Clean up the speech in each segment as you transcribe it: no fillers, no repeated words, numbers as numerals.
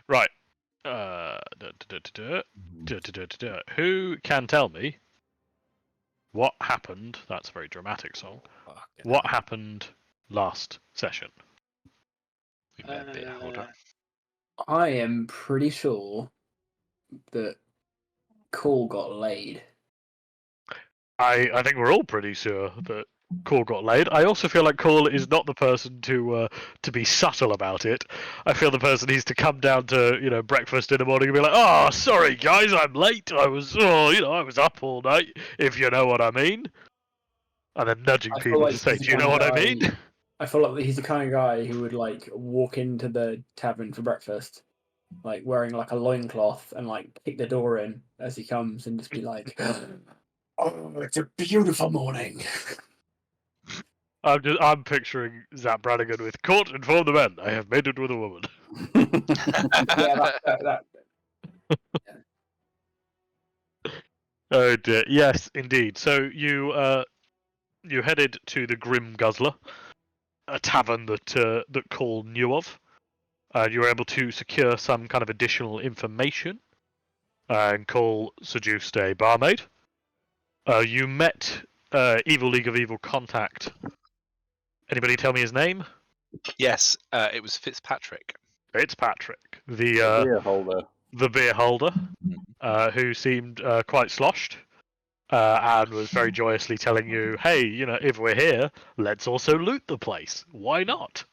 Right. Who can tell me what happened? That's a very dramatic song. What happened last session? We met Beer Holder. I am pretty sure that Cole got laid. I think we're all pretty sure that Cole got laid. I also feel like Cole is not the person to be subtle about it. I feel the person needs to come down to breakfast in the morning and be like, "Oh, sorry guys, I'm late. I was up all night, if you know what I mean." And then nudging people to say, "Do you know what I mean?" I feel like he's the kind of guy who would walk into the tavern for breakfast, wearing a loincloth and kick the door in as he comes and just be like, "Oh, it's a beautiful morning." I'm picturing Zap Brannigan with "Court, inform the men. I have mated with a woman." Yeah. Oh dear. Yes, indeed. So you headed to the Grim Guzzler, a tavern that Cole knew of. You were able to secure some kind of additional information, and Cole seduced a barmaid. You met Evil League of Evil contact. Anybody tell me his name? Yes, it was Fitzpatrick. Fitzpatrick, the beer holder. The beer holder, who seemed quite sloshed, and was very joyously telling you, "Hey, if we're here, let's also loot the place. Why not?"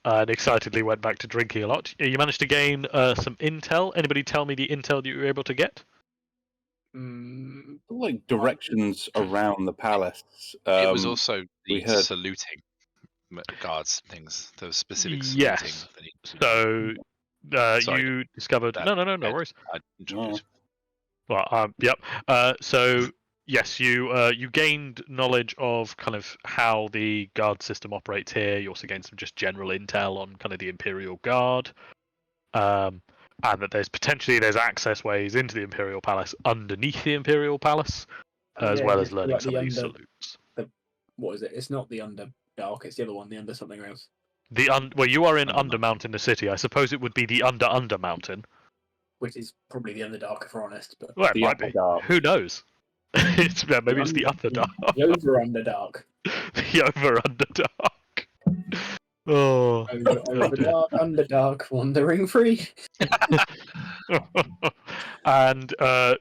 And excitedly went back to drinking a lot. You managed to gain some intel. Anybody tell me the intel that you were able to get? Directions around the palace. It was also we the heard- saluting guards things. There was specific Yes. saluting. So Sorry. you discovered. No worries. I interrupted. Well, yep. So yes, you gained knowledge of kind of how the guard system operates here. You also gained some just general intel on kind of the Imperial Guard, and that there's access ways into the Imperial Palace underneath the Imperial Palace, as well as learning some of these salutes. What is it? It's not the Underdark. It's the other one. The Under something else. Well, you are in Undermountain, the city. I suppose it would be the Under Mountain. Which is probably the Underdark, if we're honest. But well, it might be. Who knows? Maybe it's the Underdark. The Over Underdark. The Over Underdark. Oh. Overdark, Underdark, wandering free. And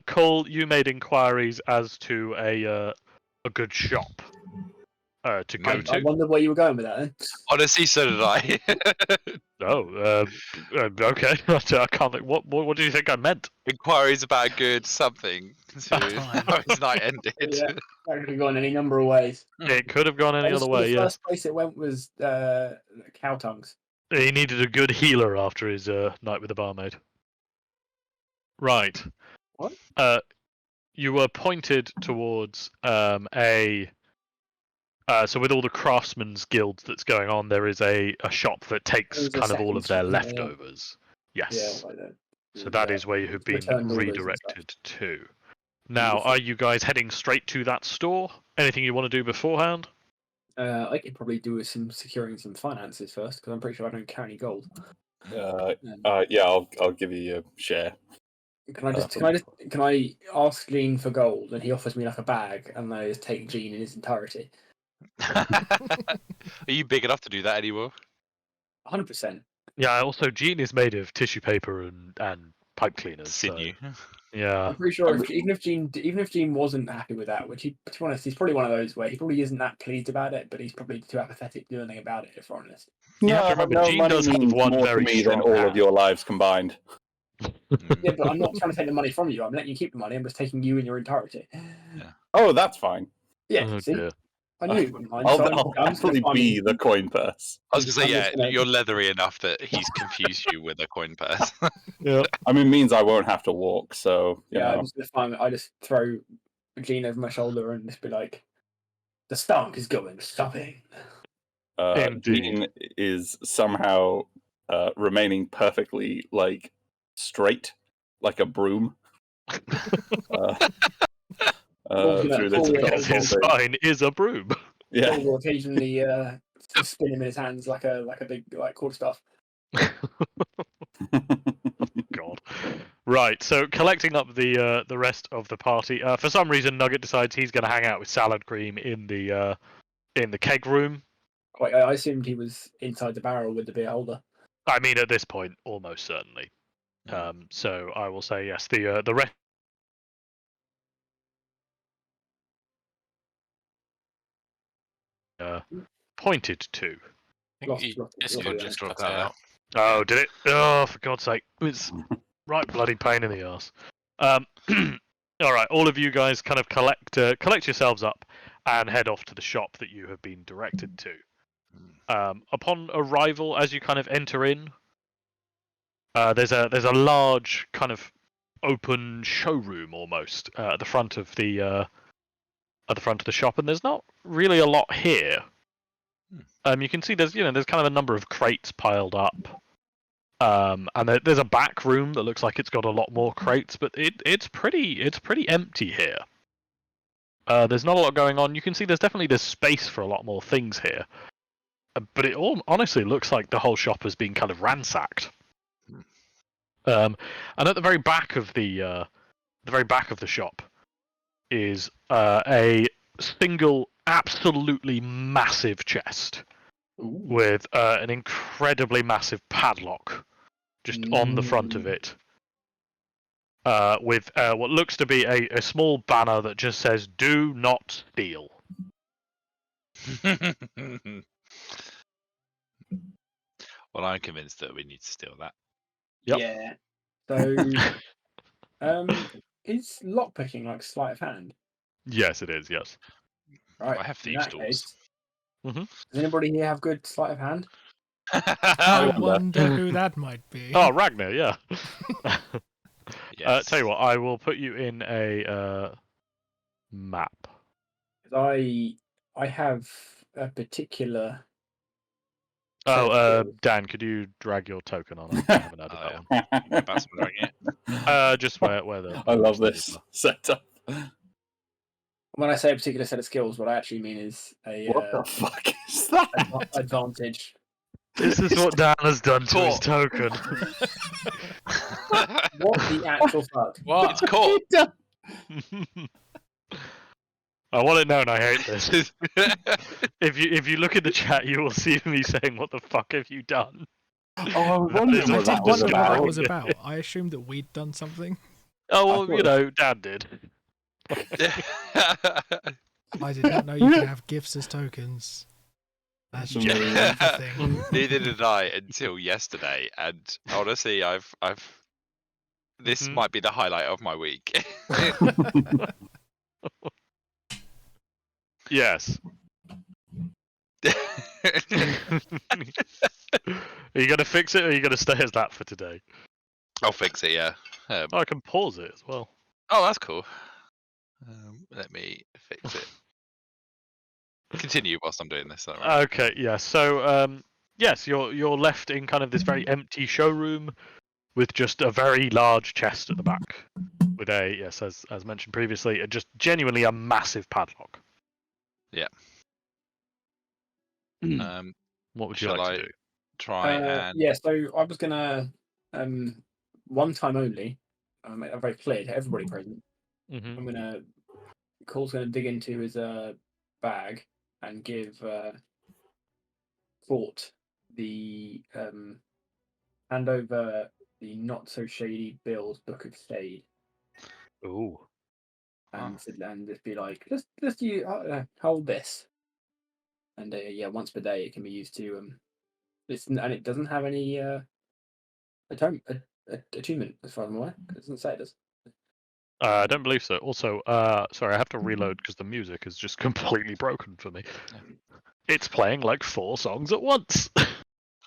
Cole, you made inquiries as to a good shop to go to. I wondered where you were going with that. Then. Honestly, so did I. Okay. I can't think. What do you think I meant? Inquiries about a good something. How his night ended. Yeah, that could have gone any number of ways. It could have gone any other way. The first place it went was cow tongues. He needed a good healer after his night with the barmaid. Right. What? You were pointed towards so with all the craftsmen's guilds that's going on, there is a shop that takes kind of all of their leftovers. Yes. Yeah, like that. So that is where you have been redirected to. Now, are you guys heading straight to that store? Anything you want to do beforehand? I could probably do with securing some finances first, because I'm pretty sure I don't carry any gold. Yeah, I'll give you a share. Can I ask Gene for gold, and he offers me a bag, and I just take Gene in his entirety? Are you big enough to do that anymore? 100%. Yeah. Also, Gene is made of tissue paper and pipe cleaners. Sinew. So, yeah. I'm pretty sure even if Gene wasn't happy with that, which to be honest, he's probably one of those where he probably isn't that pleased about it, but he's probably too apathetic to do anything about it. If we're honest. Yeah, remember, Gene does have one more very to me strong than all hand. of your lives combined. Yeah, but I'm not trying to take the money from you. I'm letting you keep the money. I'm just taking you in your entirety. Yeah. Oh, that's fine. Yeah, Oh, see? dear. I knew you wouldn't mind. I'll definitely be the coin purse. I was going to say, you're leathery enough that he's confused you with a coin purse. Yeah. I mean, it means I won't have to walk, so... Yeah, I just throw Gene over my shoulder and just be like, the stunk is going stopping. Gene is somehow remaining perfectly, straight, like a broom. Through this Because his spine is a broom. Yeah. Will occasionally spin him in his hands like a big quarterstaff. God. Right. So collecting up the rest of the party. For some reason, Nugget decides he's going to hang out with Salad Cream in the keg room. Like, I assumed he was inside the barrel with the beer holder. I mean, at this point, almost certainly. So I will say yes. The rest. Pointed to. I think Lost Discord the just cut cut out. Oh, did it? Oh, for God's sake! It's right bloody pain in the arse. All right, all of you guys kind of collect yourselves up and head off to the shop that you have been directed to. Upon arrival, as you kind of enter in, there's a large kind of open showroom almost at the front of the shop, and there's not really a lot here. You can see there's kind of a number of crates piled up, and there's a back room that looks like it's got a lot more crates, but it's pretty empty here. There's not a lot going on. You can see there's space for a lot more things here, but it all honestly looks like the whole shop has been kind of ransacked. And at the very back of the shop is a single, absolutely massive chest with an incredibly massive padlock just on the front of it, with what looks to be a small banner that just says "Do not steal." Well, I'm convinced that we need to steal that. Yep. Yeah. So, is lockpicking like sleight of hand? Yes, it is. Yes. Right. I have in thieves' that tools. case, Mhm. Does anybody here have good sleight of hand? I wonder. wonder who that might be. Oh, Ragnar, yeah. Yes. Tell you what, I will put you in a map. 'Cause I have a particular. Oh, Dan, could you drag your token on? I haven't added Oh, that one. That's what I'm it. Just where the. I love this setup. When I say a particular set of skills, what I actually mean is a What the fuck is that? advantage. This is what Dan has done to his Cool. token. What the actual fuck? What? It's caught. I want it known I hate this. If you look at the chat, you will see me saying, "What the fuck have you done?" Oh, I was wondering what that I was wondered what that about. was about. I assumed that we'd done something. Oh I well, thought- Dan did. I did not know you could have gifts as tokens. That's just Yeah. a thing. Neither did I until yesterday, and honestly, I've. This Mhm. might be the highlight of my week. Yes. Are you gonna fix it, or are you gonna stay as that for today? I'll fix it. Yeah. Oh, I can pause it as well. Oh, that's cool. Let me fix it. Continue whilst I'm doing this. All right. Okay, yeah. So, yes, you're left in kind of this very empty showroom with just a very large chest at the back, with as mentioned previously, just genuinely a massive padlock. What would you Shall like I to do? try and Yeah, so I was gonna one time only, make that very clear to everybody present. Mm-hmm. Cole's gonna dig into his bag and give Fort the hand over the Not So Shady Bill's Book of Shade, Ooh. and just be like, just you hold this, and once per day it can be used to listen, and it doesn't have any attunement as far as I'm aware. It doesn't say it does. I don't believe so. Also, sorry, I have to reload because the music is just completely broken for me. It's playing like 4 songs at once.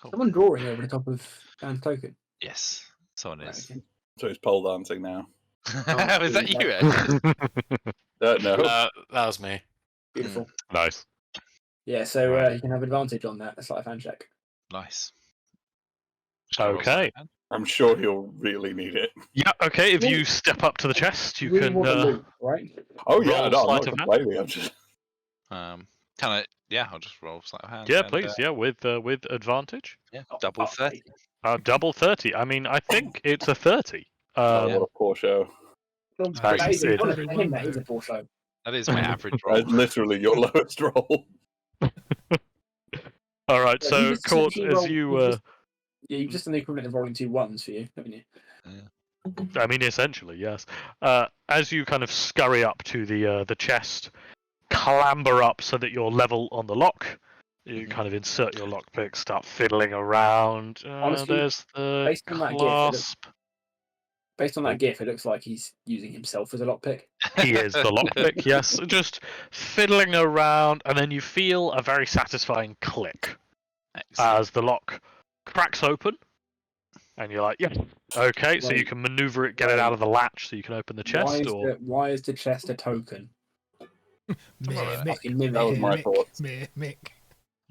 Someone drawing over the top of Dan's token. yes, someone Right, is. okay. So it's pole dancing now. Was that you, Ed? No. That was me. Beautiful. Nice. Yeah, so Right. you can have advantage on that. It's like a fan check. Nice. Shall I roll Okay. something then? I'm sure he'll really need it. Yeah. Okay. If Well, you step up to the chest, you really can. want the loot, right? Oh yeah, Roll no, I'm sleight not of hand? complaining. I'm just Can I? Yeah, I'll just roll sleight of hand. Yeah, and, please. Yeah, with advantage. yeah, double fuck's 30. sake. Double 30. I mean, I think it's a 30. Oh, what a poor show. Well, I that is see. for Everyone, him, that is though. a poor show. That is my average roll. That's literally your lowest roll. All right, Yeah, so you just Court, essentially as roll- you, you've just done the equivalent of rolling 2 1s for you, haven't you? I mean, essentially, yes. As you kind of scurry up to the chest, clamber up so that you're level on the lock. You Mhm. kind of insert your lockpick, start fiddling around. Honestly, There's the based on that GIF, clasp. Based on that GIF, it looks like he's using himself as a lockpick. He is the lockpick, yes. Just fiddling around, and then you feel a very satisfying click Excellent. as the lock cracks open. And you're like, yeah, okay, so you Wait. can maneuver it, get it out of the latch so you can open the chest, or... Why is the chest a token? Alright. Fucking mimic. That was my Mimic, thoughts. Mimic.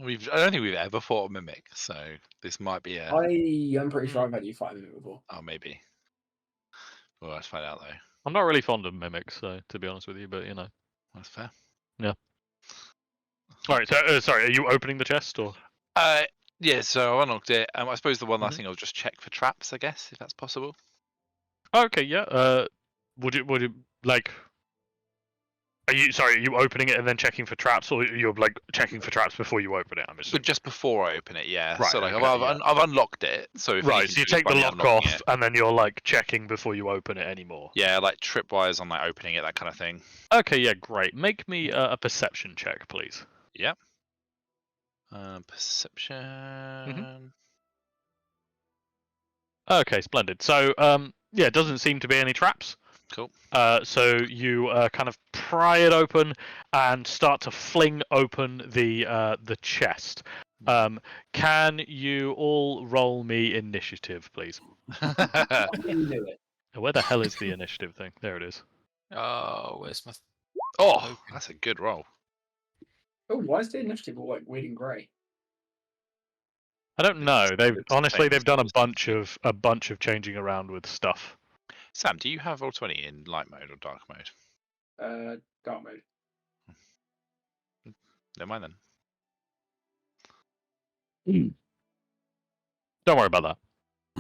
I don't think we've ever fought a mimic, so this might be a. I'm pretty sure I've had you fight a mimic before. Oh, maybe. We'll have to find out though. I'm not really fond of mimics, so, to be honest with you, but, you know. That's fair. Alright, so, sorry, are you opening the chest, or...? Yeah. So I unlocked it. I suppose the one last Mhm. thing I'll just check for traps, I guess, if that's possible. Okay, yeah. Would you like? Are you opening it and then checking for traps, or you're like checking for traps before you open it? I'm But assuming. just before I open it, yeah. Right, So like okay, I've unlocked it. So if Right, anything so you to do take by the me lock unlocking off, it- and then you're like checking before you open it anymore. Yeah, like tripwires on like opening it, that kind of thing. Okay, yeah, great. Make me a perception check, please. Perception. Okay, splendid. So, yeah, it doesn't seem to be any traps. Cool. So you kind of pry it open and start to fling open the chest. Can you all roll me initiative, please? I didn't do it. Where the hell is the initiative thing? There it is. Oh, where's my? Oh, that's a good roll. Oh, why is the initiative all like weird and grey? I don't know. They've It's honestly famous they've done numbers. a bunch of changing around with stuff. Sam, do you have Roll20 in light mode or dark mode? Dark mode. Never mind then. Don't worry about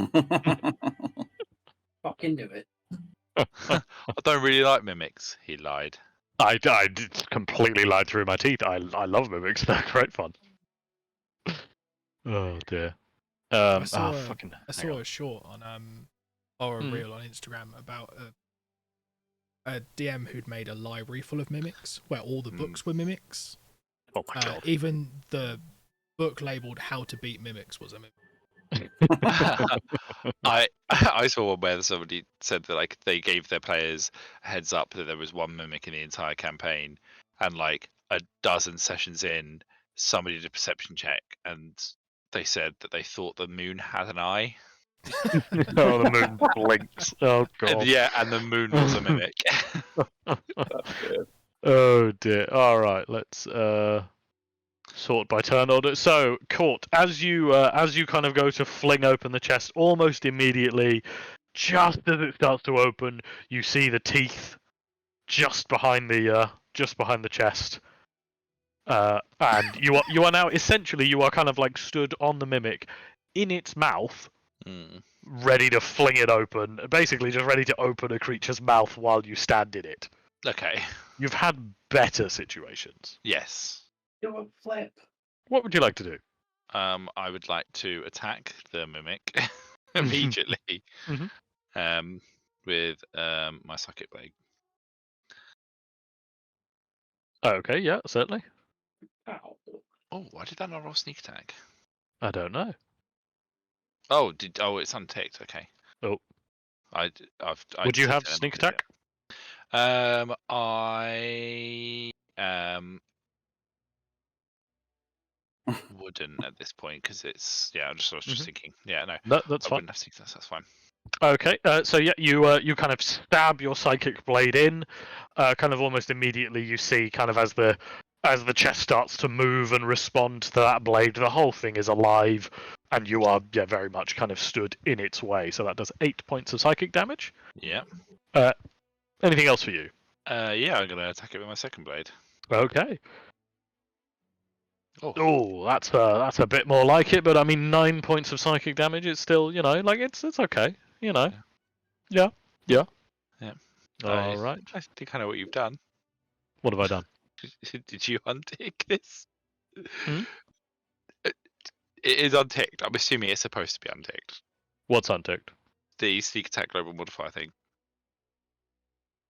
that. Fucking do it. I don't really like mimics. He lied. I completely lied through my teeth. I love mimics. They're great fun. Oh dear. I saw fucking. I hang saw on. a short on or a Hmm. reel on Instagram about a DM who'd made a library full of mimics where all the books were mimics. Oh my god. Even the book labeled "How to Beat Mimics" was a mimic. I saw one where somebody said that like they gave their players a heads up that there was one mimic in the entire campaign, and like a dozen sessions in, somebody did a perception check and they said that they thought the moon had an eye. Oh, the moon blinks. Oh god. And the moon was a mimic. That's good. Oh dear. All right, let's sort by turn order. So, Court, as you kind of go to fling open the chest, almost immediately, just as it starts to open, you see the teeth just behind the chest. And you are now essentially you are kind of like stood on the mimic in its mouth, Mm. ready to fling it open. Basically, just ready to open a creature's mouth while you stand in it. Okay. You've had better situations. Yes. Do a flip. What would you like to do? I would like to attack the mimic immediately. Mhm. With my psychic blade. Okay, yeah, certainly. Ow. Oh, why did that not roll sneak attack? I don't know. Oh, it's unticked. Okay. Oh. Would you ticked have it and sneak did it. attack? I wouldn't at this point because it's I was just thinking. Yeah, no, No, that's I fine. wouldn't have sneak attack. That's fine. Okay, so yeah, you kind of stab your psychic blade in. Kind of almost immediately, you see kind of as the chest starts to move and respond to that blade, the whole thing is alive, and you are very much kind of stood in its way. So that does 8 points of psychic damage. Yeah. Anything else for you? Yeah, I'm gonna attack it with my second blade. Okay. Oh, that's a bit more like it, but I mean 9 points of psychic damage is still, like it's okay, Yeah. Yeah. All right. I think I know what you've done. What have I done? Did you untick this? Hmm? It is unticked. I'm assuming it's supposed to be unticked. What's unticked? The sneak attack global modifier thing.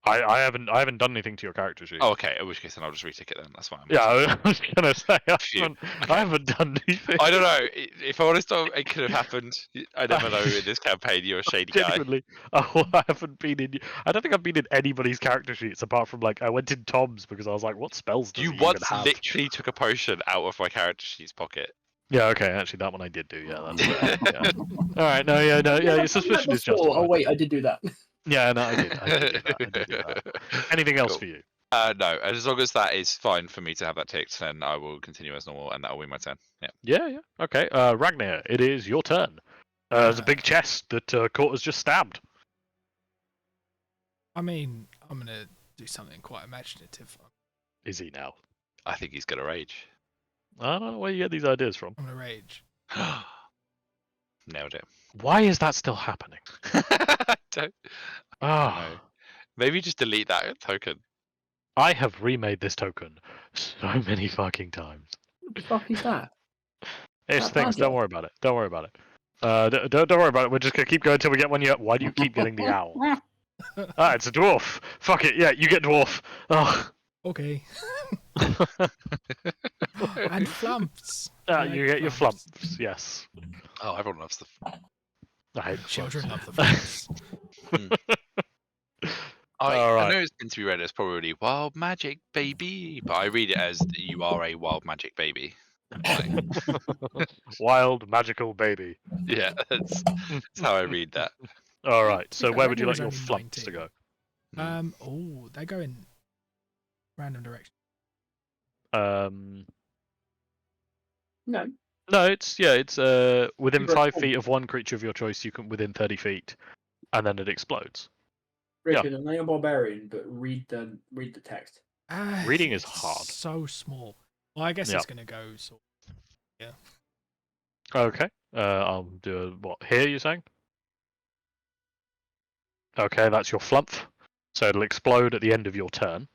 I haven't done anything to your character sheet. Oh, okay. In which case, then I'll just retick it then. That's fine. Yeah, I was gonna say Phew. I haven't done anything. I don't know. If I honest, it could have happened. I never know in this campaign. You're a shady guy. Genuinely, I haven't been in. I don't think I've been in anybody's character sheets apart from I went in Tom's because I was like, what spells does You he even once have? literally took a potion out of my character sheet's pocket. Yeah, okay, actually that one I did do. Yeah, that's fair. Yeah. All right, no, your suspicion is justified. Oh wait, I did do that. Yeah, no, I did do that. Anything else Cool. for you? No, as long as that is fine for me to have that ticked, then I will continue as normal, and that will be my turn. Yeah. Yeah. Okay, Ragnar, it is your turn. There's a big chest that Court has just stabbed. I mean, I'm gonna do something quite imaginative. Is he now? I think he's gonna rage. I don't know where you get these ideas from. I'm gonna rage. Nailed it. Why is that still happening? Don't Ah, know. Maybe just delete that token. I have remade this token so many fucking times. What the fuck is that? It's That things. magic. Don't worry about it. Don't worry about it. Don't worry about it. We're just gonna keep going until we get one. Why do you keep getting the owl? Ah, it's a dwarf. Fuck it. Yeah, you get dwarf. Oh. Okay. And flumps. You get your flumps. Yes. Oh, everyone loves the. I hate Children flumps. love the flumps. I Alright. know it's meant to be read as probably wild magic baby, but I read it as you are a wild magic baby. Like, Wild magical baby. yeah, that's how I read that. All right. So Yeah, where would you Ragnar like was your only flumps to 19. go? Oh, they go in random direction. No. No, it's within Super 5 cool. feet of one creature of your choice. You can within 30 feet, and then it explodes. Richard, I'm not a barbarian, but read the text. Reading is It's hard. So small. Well, I guess Yeah. it's gonna go. So Okay. I'll do what here? You're saying? Okay, that's your flump. So it'll explode at the end of your turn.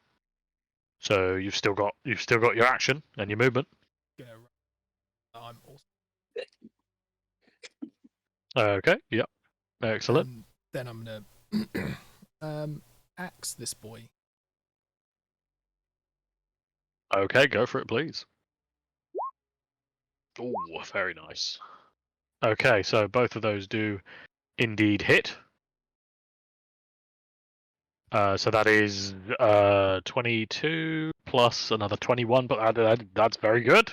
So you've still got your action and your movement. gonna. I'm also. Okay. Yep. Excellent. Then I'm gonna axe this boy. Okay, go for it, please. Oh, very nice. Okay, so both of those do indeed hit. So that is 22 plus another 21, but that's very good.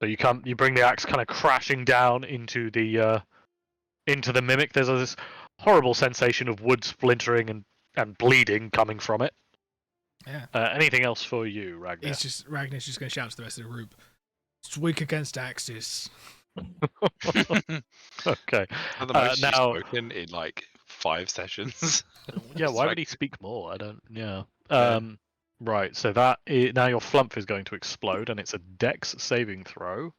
So you bring the axe kind of crashing down into the mimic. There's this horrible sensation of wood splintering and bleeding coming from it. Yeah. Anything else for you, Ragnar? Ragnar's just gonna shout to the rest of the group. It's weak against axes. Okay. For the most you've now, spoken in like 5 sessions. yeah, It's why like- would he speak more? I don't. Yeah. Yeah. Right. So now your flump is going to explode, and it's a Dex saving throw,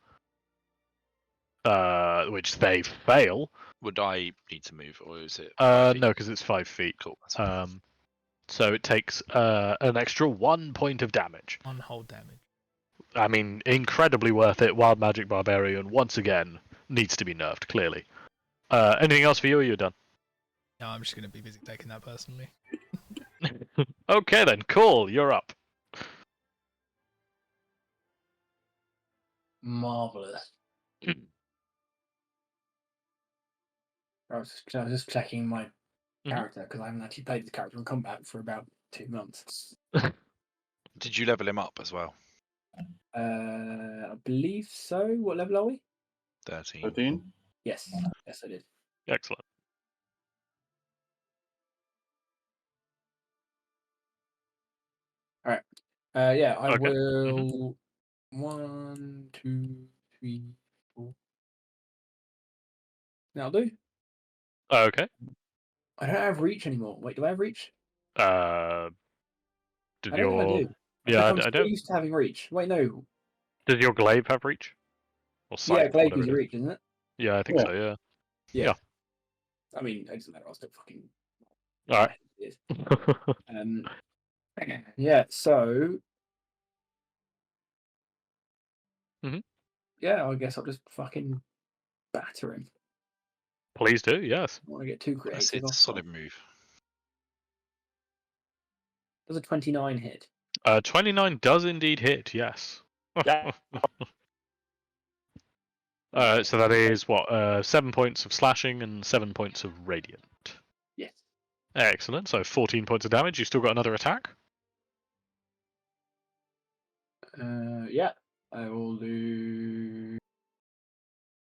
which they fail. Would I need to move, or is it? 5 feet? No, because it's 5 feet. Cool. That's fine. So it takes an extra 1 point of damage. On hold damage. I mean, incredibly worth it. Wild Magic Barbarian once again needs to be nerfed. Clearly. Anything else for you? Or you're done. No, I'm just gonna be busy taking that personally. Okay then. Cool. You're up. Marvelous. I was just checking my character because I haven't actually played this character in combat for about 2 months. Did you level him up as well? I believe so. What level are we? 13. 13? Yes, I did. Excellent. Yeah, I Okay. will. 1, 2, 3, 4. That'll do. Okay. I don't have reach anymore. Wait, do I have reach? Did I don't think I your do. yeah? I'm I still don't. used to having reach. Wait, no. Does your glaive have reach? Or sight, Yeah, glaive whatever is it is? reach, isn't it? Yeah, I think Yeah. so. Yeah. Yeah. I mean, it doesn't matter. I'll still fucking. All right. It is. Yeah. So. Mhm. Yeah, I guess I'll just fucking batter him. Please do. Yes. I don't want to get too That's creative. it's a I'll solid try. move. Does a 29 hit? 29 does indeed hit. Yes. Yeah. So that is what 7 points of slashing and 7 points of radiant. Yes. Excellent. So 14 points of damage. You still got another attack. Yeah. I will do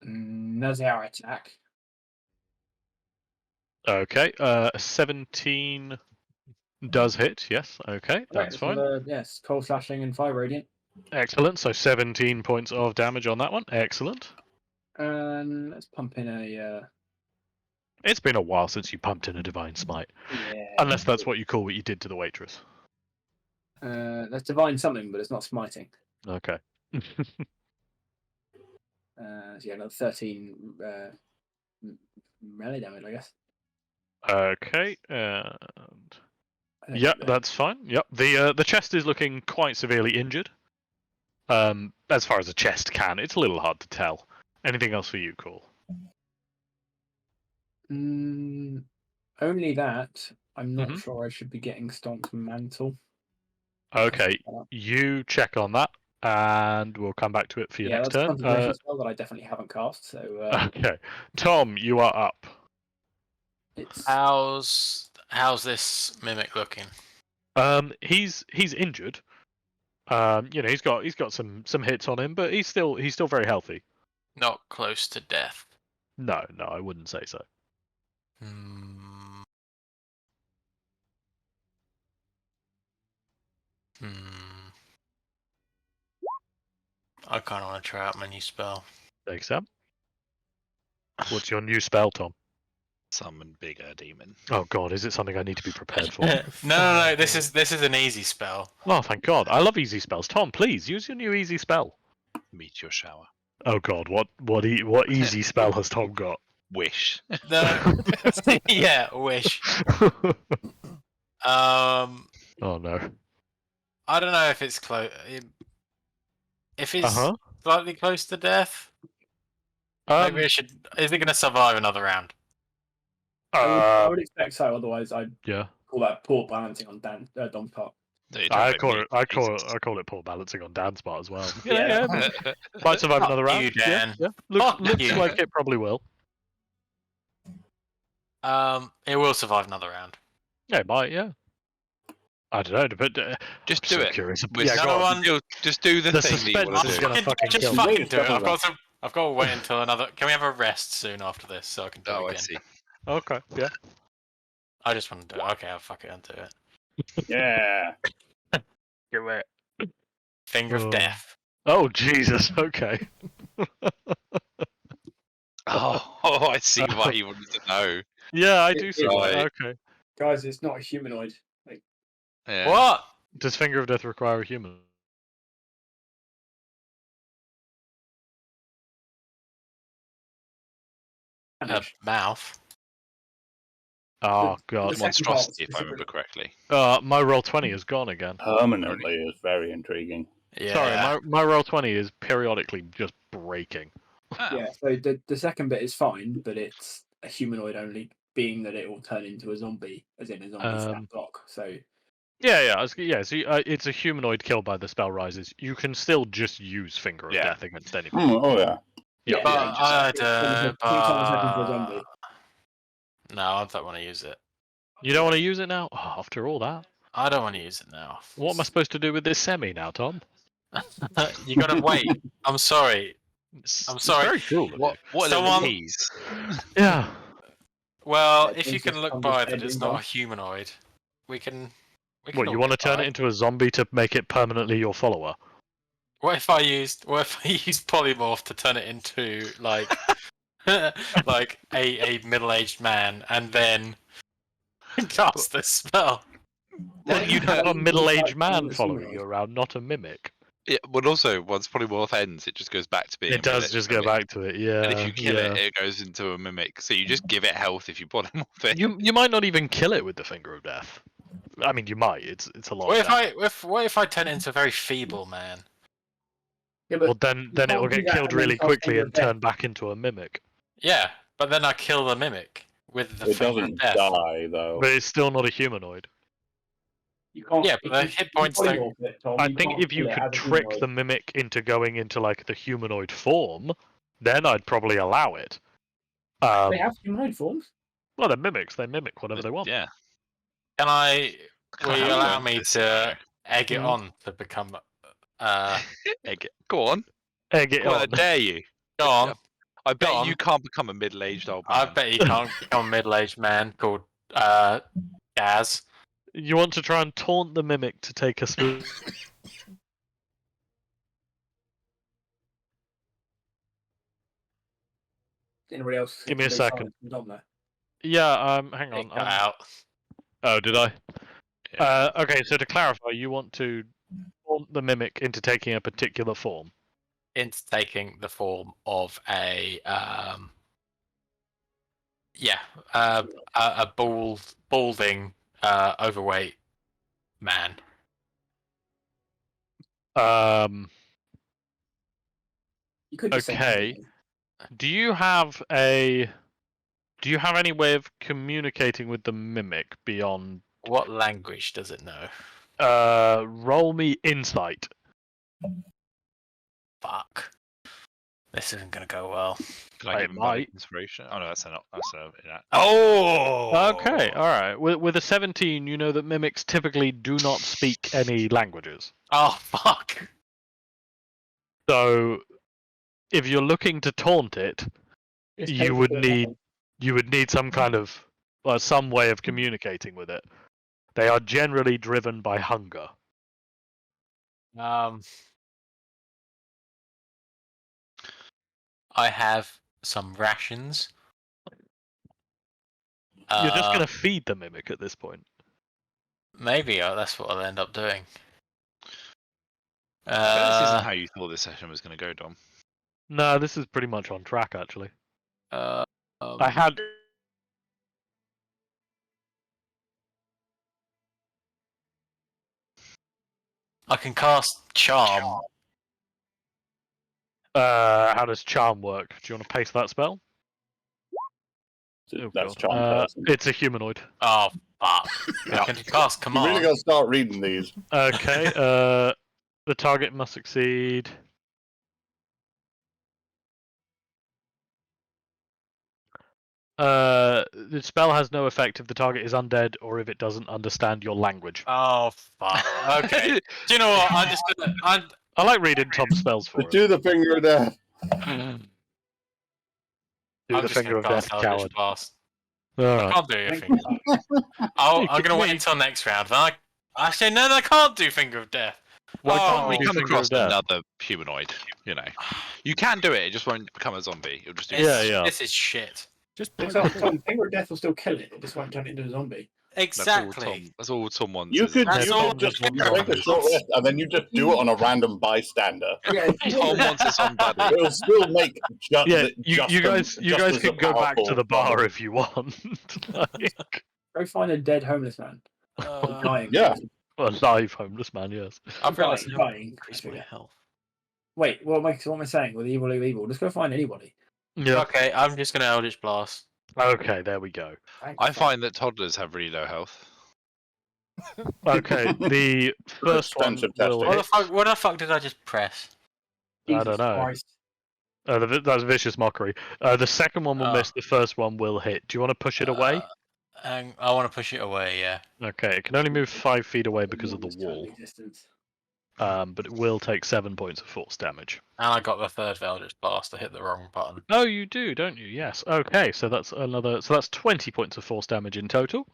Nazar attack. Okay. 17 does hit. Yes. Okay. That's fine. Yes, cold slashing and 5 radiant. Excellent. So 17 points of damage on that one. Excellent. And let's pump in a. It's been a while since you pumped in a divine smite, Yeah. unless that's what you call what you did to the waitress. That's divine something, but it's not smiting. Okay. So yeah, another 13 melee damage, I guess. Okay. I don't Yeah, think that's fine. Yep. The chest is looking quite severely injured. As far as a chest can, it's a little hard to tell. Anything else for you, Cole? Only that. I'm not Mhm. sure I should be getting Stonk's mantle. Okay, you check on that, and we'll come back to it for your next that's a turn. concentration spell that I definitely haven't cast. So Okay, Tom, you are up. it's How's this mimic looking? He's injured. He's got some hits on him, but he's still very healthy. Not close to death. No, I wouldn't say so. Hmm. I kind of want to try out my new spell. Thanks, Sam. What's your new spell, Tom? Summon bigger demon. Oh God, is it something I need to be prepared for? No. This is an easy spell. Oh, thank God! I love easy spells. Tom, please use your new easy spell. Meteor shower. Oh God, what easy spell has Tom got? Wish. No. Yeah, wish. Oh no. I don't know if it's close. If it's slightly close to death, maybe I should. Is it going to survive another round? I would expect so. Otherwise, I'd Yeah. call that poor balancing on Dom's part. I call it poor balancing on Dan's part as well. Yeah. Might survive another round. You, Dan. Yeah. Looks you. like it probably will. It will survive another round. Yeah, it might. Yeah. I don't know, but Just I'm do so it. Curious. With Yeah, no one. Just do the thing that you suspense want is to gonna do. fucking Just kill me. fucking do it. Double I've got to wait until another. Can we have a rest soon after this so I can do Oh, it I again? see. Okay. Yeah. I just want to do it. Okay, I'll fuck it and do it. Yeah. Do it. Finger of Oh. death. Oh Jesus. Okay. Oh, I see why you wanted to know. Yeah, I do see why. Right. Okay. Guys, it's not a humanoid. Yeah. What? Does Finger of Death require a human? A mouth. Oh God. the- Monstrosity, if I remember correctly. My roll 20 is gone again. Permanently is very intriguing. Yeah. Sorry, my roll 20 is periodically just breaking. Oh. Yeah, so the second bit is fine, but it's a humanoid only, being that it will turn into a zombie, as in a zombie stat block. So Yeah. So, it's a humanoid killed by the spell rises. You can still just use Finger of Yeah. Death against anybody. Oh yeah. Yeah, But zombie. no, I don't want to use it. You don't want to use it now? Oh, after all that. I don't want to use it now. What am I supposed to do with this semi now, Tom? You gotta wait. I'm sorry. It's sorry. very cruel of What are Someone- the keys? you. Yeah. Well, Yeah, if you things can just look come by with that it's head not a involved. humanoid, we can. What, all you want to get turn by. it into a zombie to make it permanently your follower? What if I used polymorph to turn it into like like a middle-aged man and then cast this spell? Well, you'd have a Don't middle-aged like man humanoid. following you around, not a mimic. Yeah, but also once polymorph ends, it just goes back to being. It does just go back to it. Yeah. And if you kill it, it goes into a mimic. So you just give it health if you polymorph it. You might not even kill it with the Finger of Death. I mean, you might. It's a lot. What if I turn it into a very feeble man? Yeah, but Well, then you it will can't do get that killed and then really cast quickly Finger of and Death. turn back into a mimic. Yeah, but then I kill the mimic with the It Finger doesn't of Death. die though. But it's still not a humanoid. you can't. Yeah, but the if you- hit points if you don't- polymorph it, Tom, I you think can't if you kill it could as a trick humanoid. the mimic into going into like the humanoid form, then I'd probably allow it. They have humanoid forms. Well, they're mimics. They mimic whatever they want. Yeah. Can I? Will you Can't allow go me into this to scenario. egg it Mhm. on to become? Go on. Egg it Go on, I on. dare you. Go on. I bet on. you can't become a middle-aged old man. I bet you can't become a middle-aged man called Gaz. You want to try and taunt the mimic to take a spoon. Anybody else? Give me a Big second. silence on there. Yeah, hang It on. got out. Oh, did I? Yeah. Okay, so to clarify, you want to taunt the mimic into taking a particular form. Into taking the form of a balding, overweight man. You could just say Okay. anything. Do you have any way of communicating with the mimic beyond? What language does it know? Roll me insight. Fuck. This isn't gonna go well. Can I I give him bardic might. inspiration? Oh no, that's not. That's not. Oh. Okay, all right. With a 17, you know that mimics typically do not speak any languages. Oh fuck. So, if you're looking to taunt it, Just you take would it need down. some kind of some way of communicating with it. They are generally driven by hunger. I have some rations. You're just going to feed the mimic at this point. Maybe that's what I'll end up doing. This isn't how you thought this session was going to go, Dom. No, this is pretty much on track, actually. I had. I can cast Charm. How does Charm work? Do you want to paste that spell? That's God. charm person. It's a humanoid. Oh fuck! I can cast You Command. really gotta start reading these. Okay. The target must succeed. The spell has no effect if the target is undead or if it doesn't understand your language. Oh fuck! Okay. Do you know what? I like reading Tom's spells for it. Do the finger of death. Do the finger of death, coward. Blast. All I right. can't do anything. I'm gonna wait until next round. Then actually, no, I can't do Finger of Death. Why Oh, can't We we do come Finger across of Death? another humanoid. You know, you can do it. It just won't become a zombie. It'll just do. Yeah. This is shit. Just Tom, Finger of Death will still kill it. It just won't turn it into a zombie. Exactly. That's all Tom wants. You isn't could it? That's you all could just Tom take a wants. short rest and then you just do it on a random bystander. Yeah, Tom wants a zombie. It'll still make Yeah, you guys can go back to the bar if you want. Like, go find a dead homeless man. Or dying. Yeah. a live homeless man, yes. I've realised I haven't dying. increased my health. Wait, what am I saying? With evil of evil, just go find anybody. Yeah. Okay, I'm just gonna Eldritch Blast. Okay, there we go. I find that toddlers have really low health. Okay, the first one Expensive will testing. hit. What the fuck did I just press? I don't know. Christ. That's vicious mockery. The second one will Oh. miss. The first one will hit. Do you want to push it away? And I want to push it away. Yeah. Okay, it can only move 5 feet away because of the wall. Distance. But it will take 7 points of force damage. And I got the third Eldritch Blast. I hit the wrong button. Oh, you do, don't you? Yes. Okay, so that's another. So that's 20 points of force damage in total.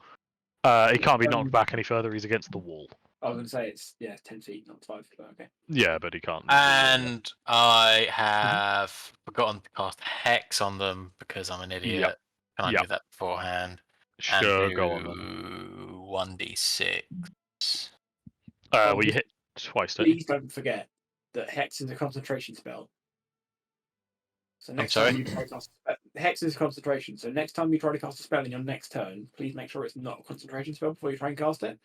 He can't be knocked back any further. He's against the wall. I was going to say it's 10 feet, not 5. But okay. Yeah, but he can't. And I have forgotten to cast Hex on them because I'm an idiot. Yep. Can I Yep. do that beforehand? Sure, And go on then. 1d6. We hit twice, don't you? Please don't forget. that Hex is a concentration spell. So I'm next sorry? time you try to cast Hex is concentration. So next time you try to cast a spell in your next turn, please make sure it's not a concentration spell before you try and cast it.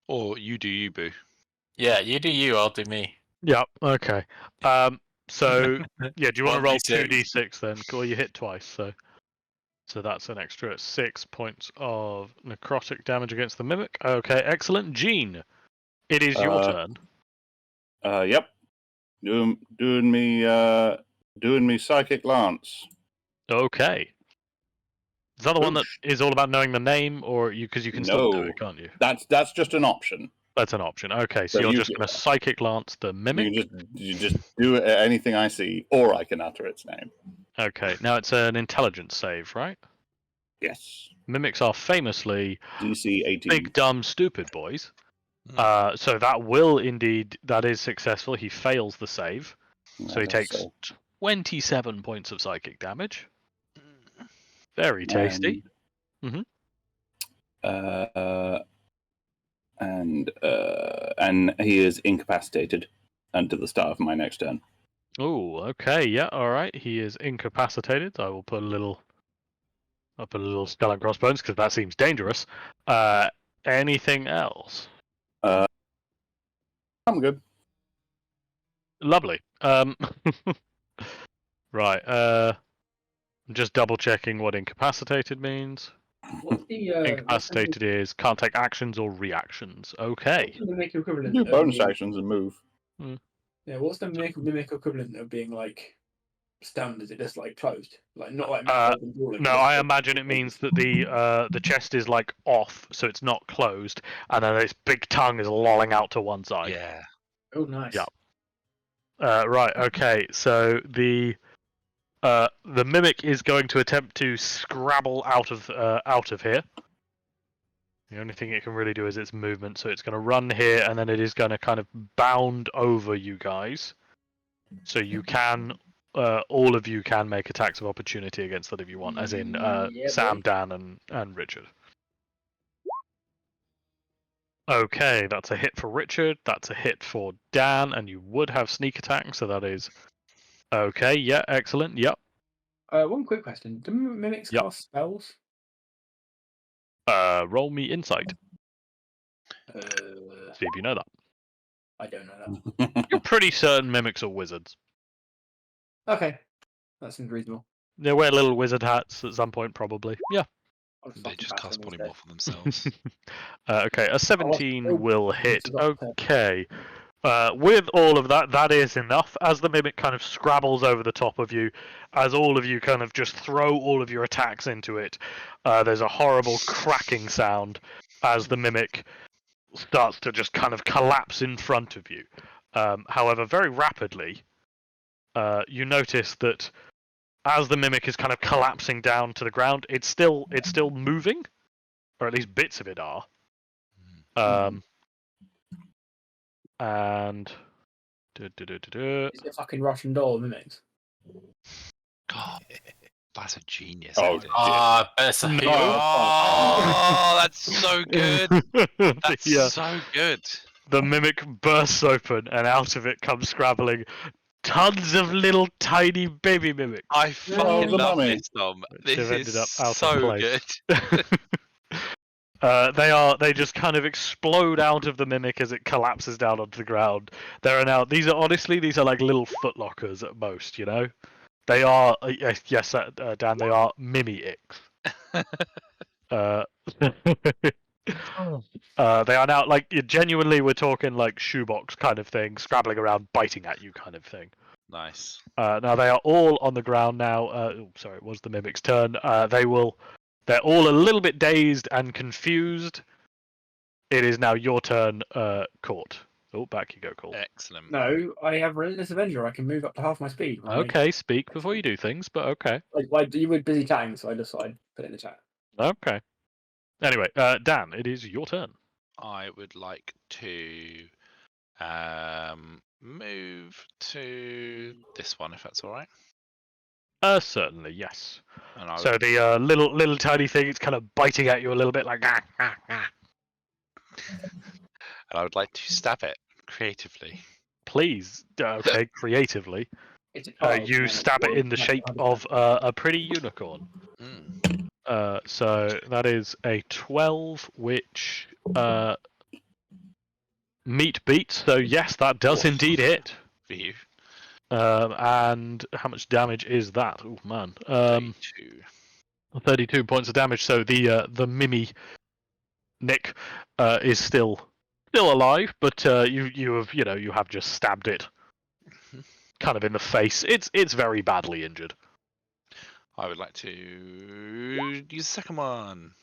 Or you do you, Boo. Yeah, you do you, I'll do me. Yep. Okay. So yeah, do you want to roll 1d6. 2d6 then? Or you hit twice, so that's an extra 6 points of necrotic damage against the mimic. Okay, excellent. Gene, it is your turn. Yep. Doing me psychic lance. Okay. Is that the one that Oosh. is all about knowing the name, or because you can still do No. it, can't you? That's just an option. That's an option. Okay, so So you're you just can- going to psychic lance the mimic. You just do it at anything I see, or I can utter its name. Okay, now it's an intelligence save, right? Yes. Mimics are famously DC 18. big, dumb, stupid boys. Hmm. So that will indeed, that is successful. He fails the save, so he takes So, 27 points of psychic damage. Very tasty. And he is incapacitated until the start of my next turn. Oh, okay, yeah, all right. He is incapacitated. I will put a little skull and crossbones because that seems dangerous. Anything else? I'm good. Lovely. Right. I'm just double checking what incapacitated means. What's the Incapacitated is can't take actions or reactions. Okay. What's the mimic equivalent? Do of bonus being- actions and move. Yeah, what's the mimic equivalent of being like stunned? Is it just like closed? Like not like No, I imagine it means that the chest is like off, so it's not closed, and then its big tongue is lolling out to one side. Yeah. Oh, nice. Yeah. Right. Okay. So the mimic is going to attempt to scrabble out of here. The only thing it can really do is its movement, so it's going to run here, and then it is going to kind of bound over you guys. So you can, all of you can make attacks of opportunity against that if you want, as in Yeah, Sam, boy. Dan, and Richard. Okay, that's a hit for Richard. That's a hit for Dan, and you would have sneak attack, so that is okay. Yeah, excellent. Yep. One quick question: do mimics Yep. cast spells? Roll me insight. See if you know that. I don't know that. You're pretty certain mimics are wizards. Okay, that seems reasonable. They wear little wizard hats at some point, probably. Yeah. I'll They fucking just bash cast them polymorph instead. on themselves. Okay, a 17 Oh, will hit. forgot to- Okay. With all of that, that is enough. As the mimic kind of scrabbles over the top of you, as all of you kind of just throw all of your attacks into it, there's a horrible cracking sound as the mimic starts to just kind of collapse in front of you. However, very rapidly, you notice that as the mimic is kind of collapsing down to the ground, it's still moving, or at least bits of it are. And Is it fucking Russian doll mimics? God, that's a genius. Oh, idea. That's a No. Oh, that's so good. That's yeah, so good. the mimic bursts open, and out of it comes scrabbling tons of little tiny baby mimics. I Oh, fucking the love mummy. this, Tom. Which This have ended is up out of so place. good. They just kind of explode out of the mimic as it collapses down onto the ground. These are like little footlockers at most, you know. They are yes, Dan. They are mimics. They are now like genuinely. We're talking like shoebox kind of thing, scrabbling around, biting at you kind of thing. Nice. Now they are all on the ground now. Sorry, it was the mimic's turn. They're all a little bit dazed and confused. It is now your turn, Court. Oh, back you go, Court. Excellent. No, I have Relentless Avenger. I can move up to half my speed. Right? Okay, speak before you do things, but okay. Like you were busy chatting, so I just thought I'd put it in the chat. Okay. Anyway, Dan, it is your turn. I would like to move to this one, if that's all right. Certainly, yes. And I So would, the little tiny thing, it's kind of biting at you a little bit, like ah. and I would like to stab it creatively. Please, okay, creatively. It's a child, You man. stab it in the shape of a pretty unicorn. So that is a 12, which meat beats. So yes, that does indeed hit. For you. And how much damage is that? Oh man, 32. 32 points of damage. So the Mimi Nick is still alive, but you have just stabbed it kind of in the face. It's very badly injured. I would like to use the second one.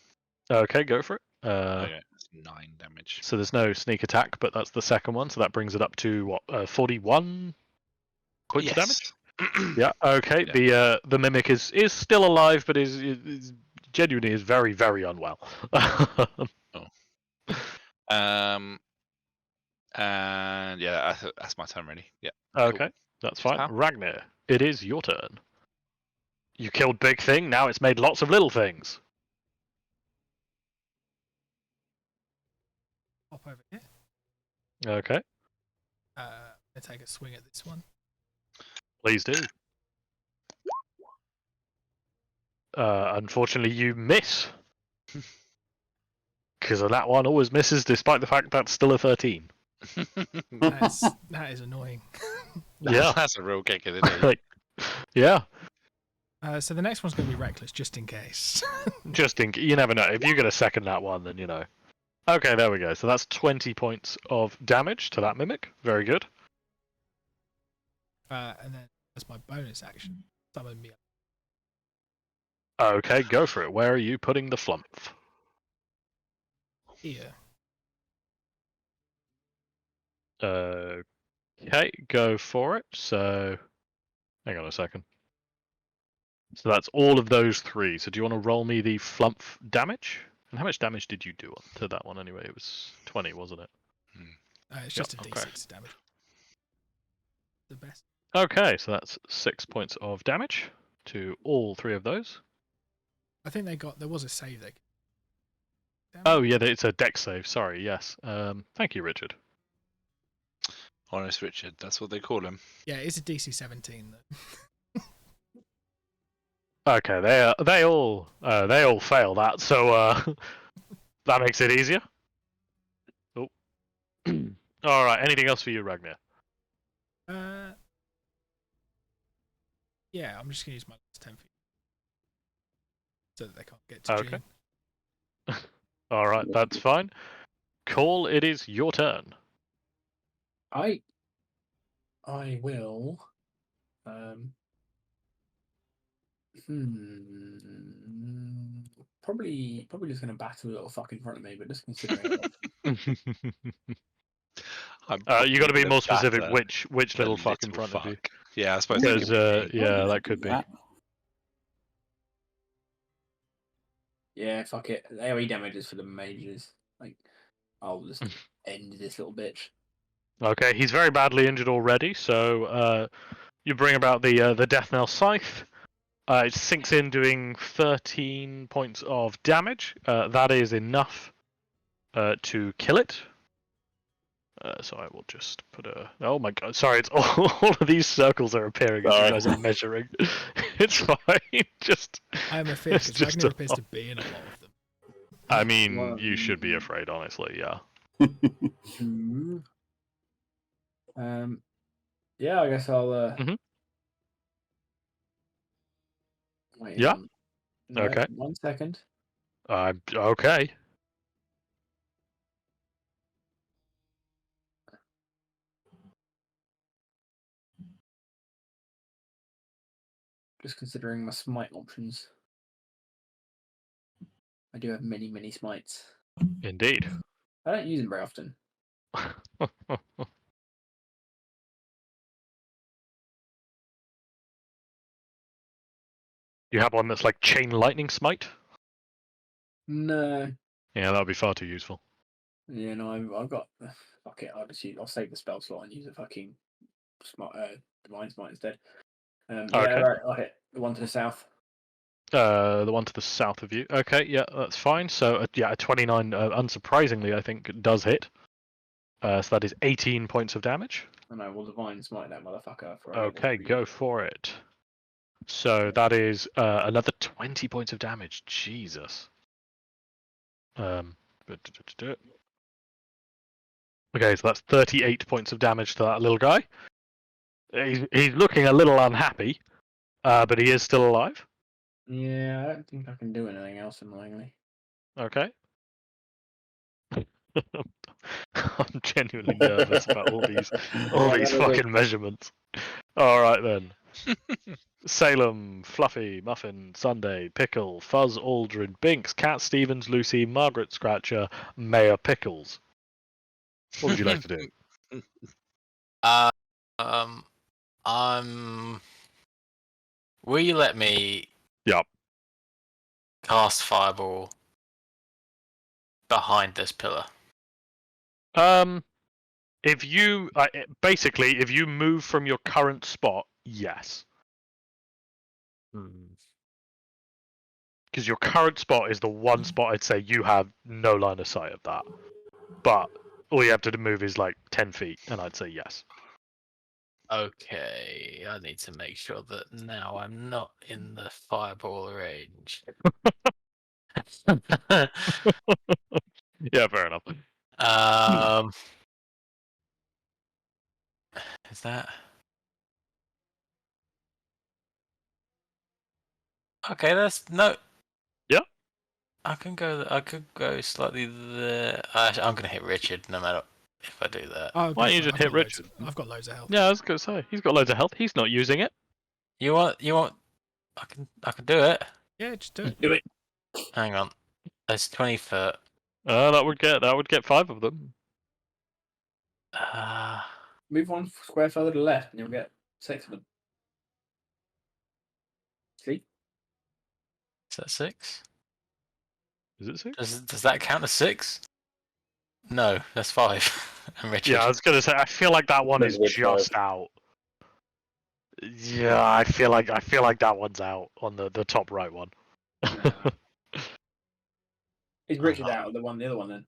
Okay, go for it. Okay, that's 9 damage. So there's no sneak attack, but that's the second one. So that brings it up to what? 41 points of damage. Yeah. Okay. Yeah. The mimic is still alive, but is genuinely is very, very unwell. And yeah, that's my turn really. Yeah. Okay, Cool. that's fine. Huh? Ragnar, it is your turn. You killed Big Thing. Now it's made lots of little things. Hop over here. Okay, I take a swing at this one. please do. Unfortunately, you miss. Because that one always misses, despite the fact that's still a 13. That is annoying. Yeah. That's a real kicker, isn't it? Like, yeah. So the next one's going to be reckless, just in case. You never know. If you get a second that one, then you know. Okay, there we go. So that's 20 points of damage to that mimic. Very good. And then as my bonus action, summon me up. Okay, go for it. Where are you putting the flump? Here. Okay, go for it. So, hang on a second. So that's all of those 3. So do you want to roll me the flump damage? And how much damage did you do to that one anyway? It was 20, wasn't it? It's just a D6 okay. damage. The best. Okay, so that's 6 points of damage to all 3 of those. I think there was a save there. Oh yeah, it's a dex save. Sorry, yes. Thank you, Richard. Honest Richard, that's what they call him. Yeah, it's a DC 17 though. Okay, they all fail that, so that makes it easier. Oh, all right. Anything else for you, Ragnar? Yeah, I'm just gonna use my last 10 feet so that they can't get to Okay. Jean. All right, that's fine. Call, it is your turn. I will. Probably just gonna battle a little fuck in front of me, but just considering. You got to be more specific. Batter. Which little fuck in front of you? Yeah, I suppose. Because yeah, that could be. Yeah, fuck it. AoE damages for the mages. Like, I'll just end this little bitch. Okay, he's very badly injured already, so you bring about the Death Knell Scythe. It sinks in, doing 13 points of damage. That is enough to kill it. So I will just put a. Oh my god! Sorry, it's all of these circles are appearing as you guys are measuring. It's fine. Just. I am a fish because Ragnar appears to be in a lot of them. I mean, you should be afraid, honestly. Yeah. Yeah, I guess I'll. Wait, Yeah. no, Okay. 1 second. Okay. Just considering my smite options. I do have many, many smites. Indeed. I don't use them very often. You have one that's like chain lightning smite? No. Yeah, that would be far too useful. Yeah, no, I've got. Fuck it. I'll save the spell slot and use a fucking divine smite instead. Yeah, Okay. right. I'll hit the one to the south. The one to the south of you. Okay, yeah, that's fine. So yeah, a 29, unsurprisingly, I think does hit. So that is 18 points of damage. And I will divine smite that motherfucker. Okay, go for it. So that is another 20 points of damage. Jesus. Okay, so that's 38 points of damage to that little guy. He's looking a little unhappy, but he is still alive. Yeah, I don't think I can do anything else annoyingly. Okay. I'm genuinely nervous about all these fucking measurements. All right then. Salem, Fluffy, Muffin, Sunday, Pickle, Fuzz, Aldrin, Binks, Cat Stevens, Lucy, Margaret Scratcher, Mayor Pickles. What would you like to do? Will you let me? Yep. Cast Fireball behind this pillar. If you basically if you move from your current spot, yes. Because your current spot is the one spot I'd say you have no line of sight of that. But all you have to move is like 10 feet, and I'd say yes. Okay, I need to make sure that now I'm not in the fireball range. Yeah, fair enough. Is that okay? That's no. Yeah. I can go. I could go slightly there. I'm gonna hit Richard no matter if I do that. Oh, Why don't you just hit Richard? I've got loads of health. Yeah, I was gonna say he's got loads of health. He's not using it. You want? I can do it. Yeah, just do it. Do it. Hang on. That's 20 foot. That would get 5 of them. Move 1 square further to the left, and you'll get 6 of them. See? Is that 6? Is it 6? Does that count as 6? No, that's 5. And Richard. Yeah, I was gonna say I feel like that one is just out. Yeah, I feel like that one's out on the top right one. Is Richard out of the other one then?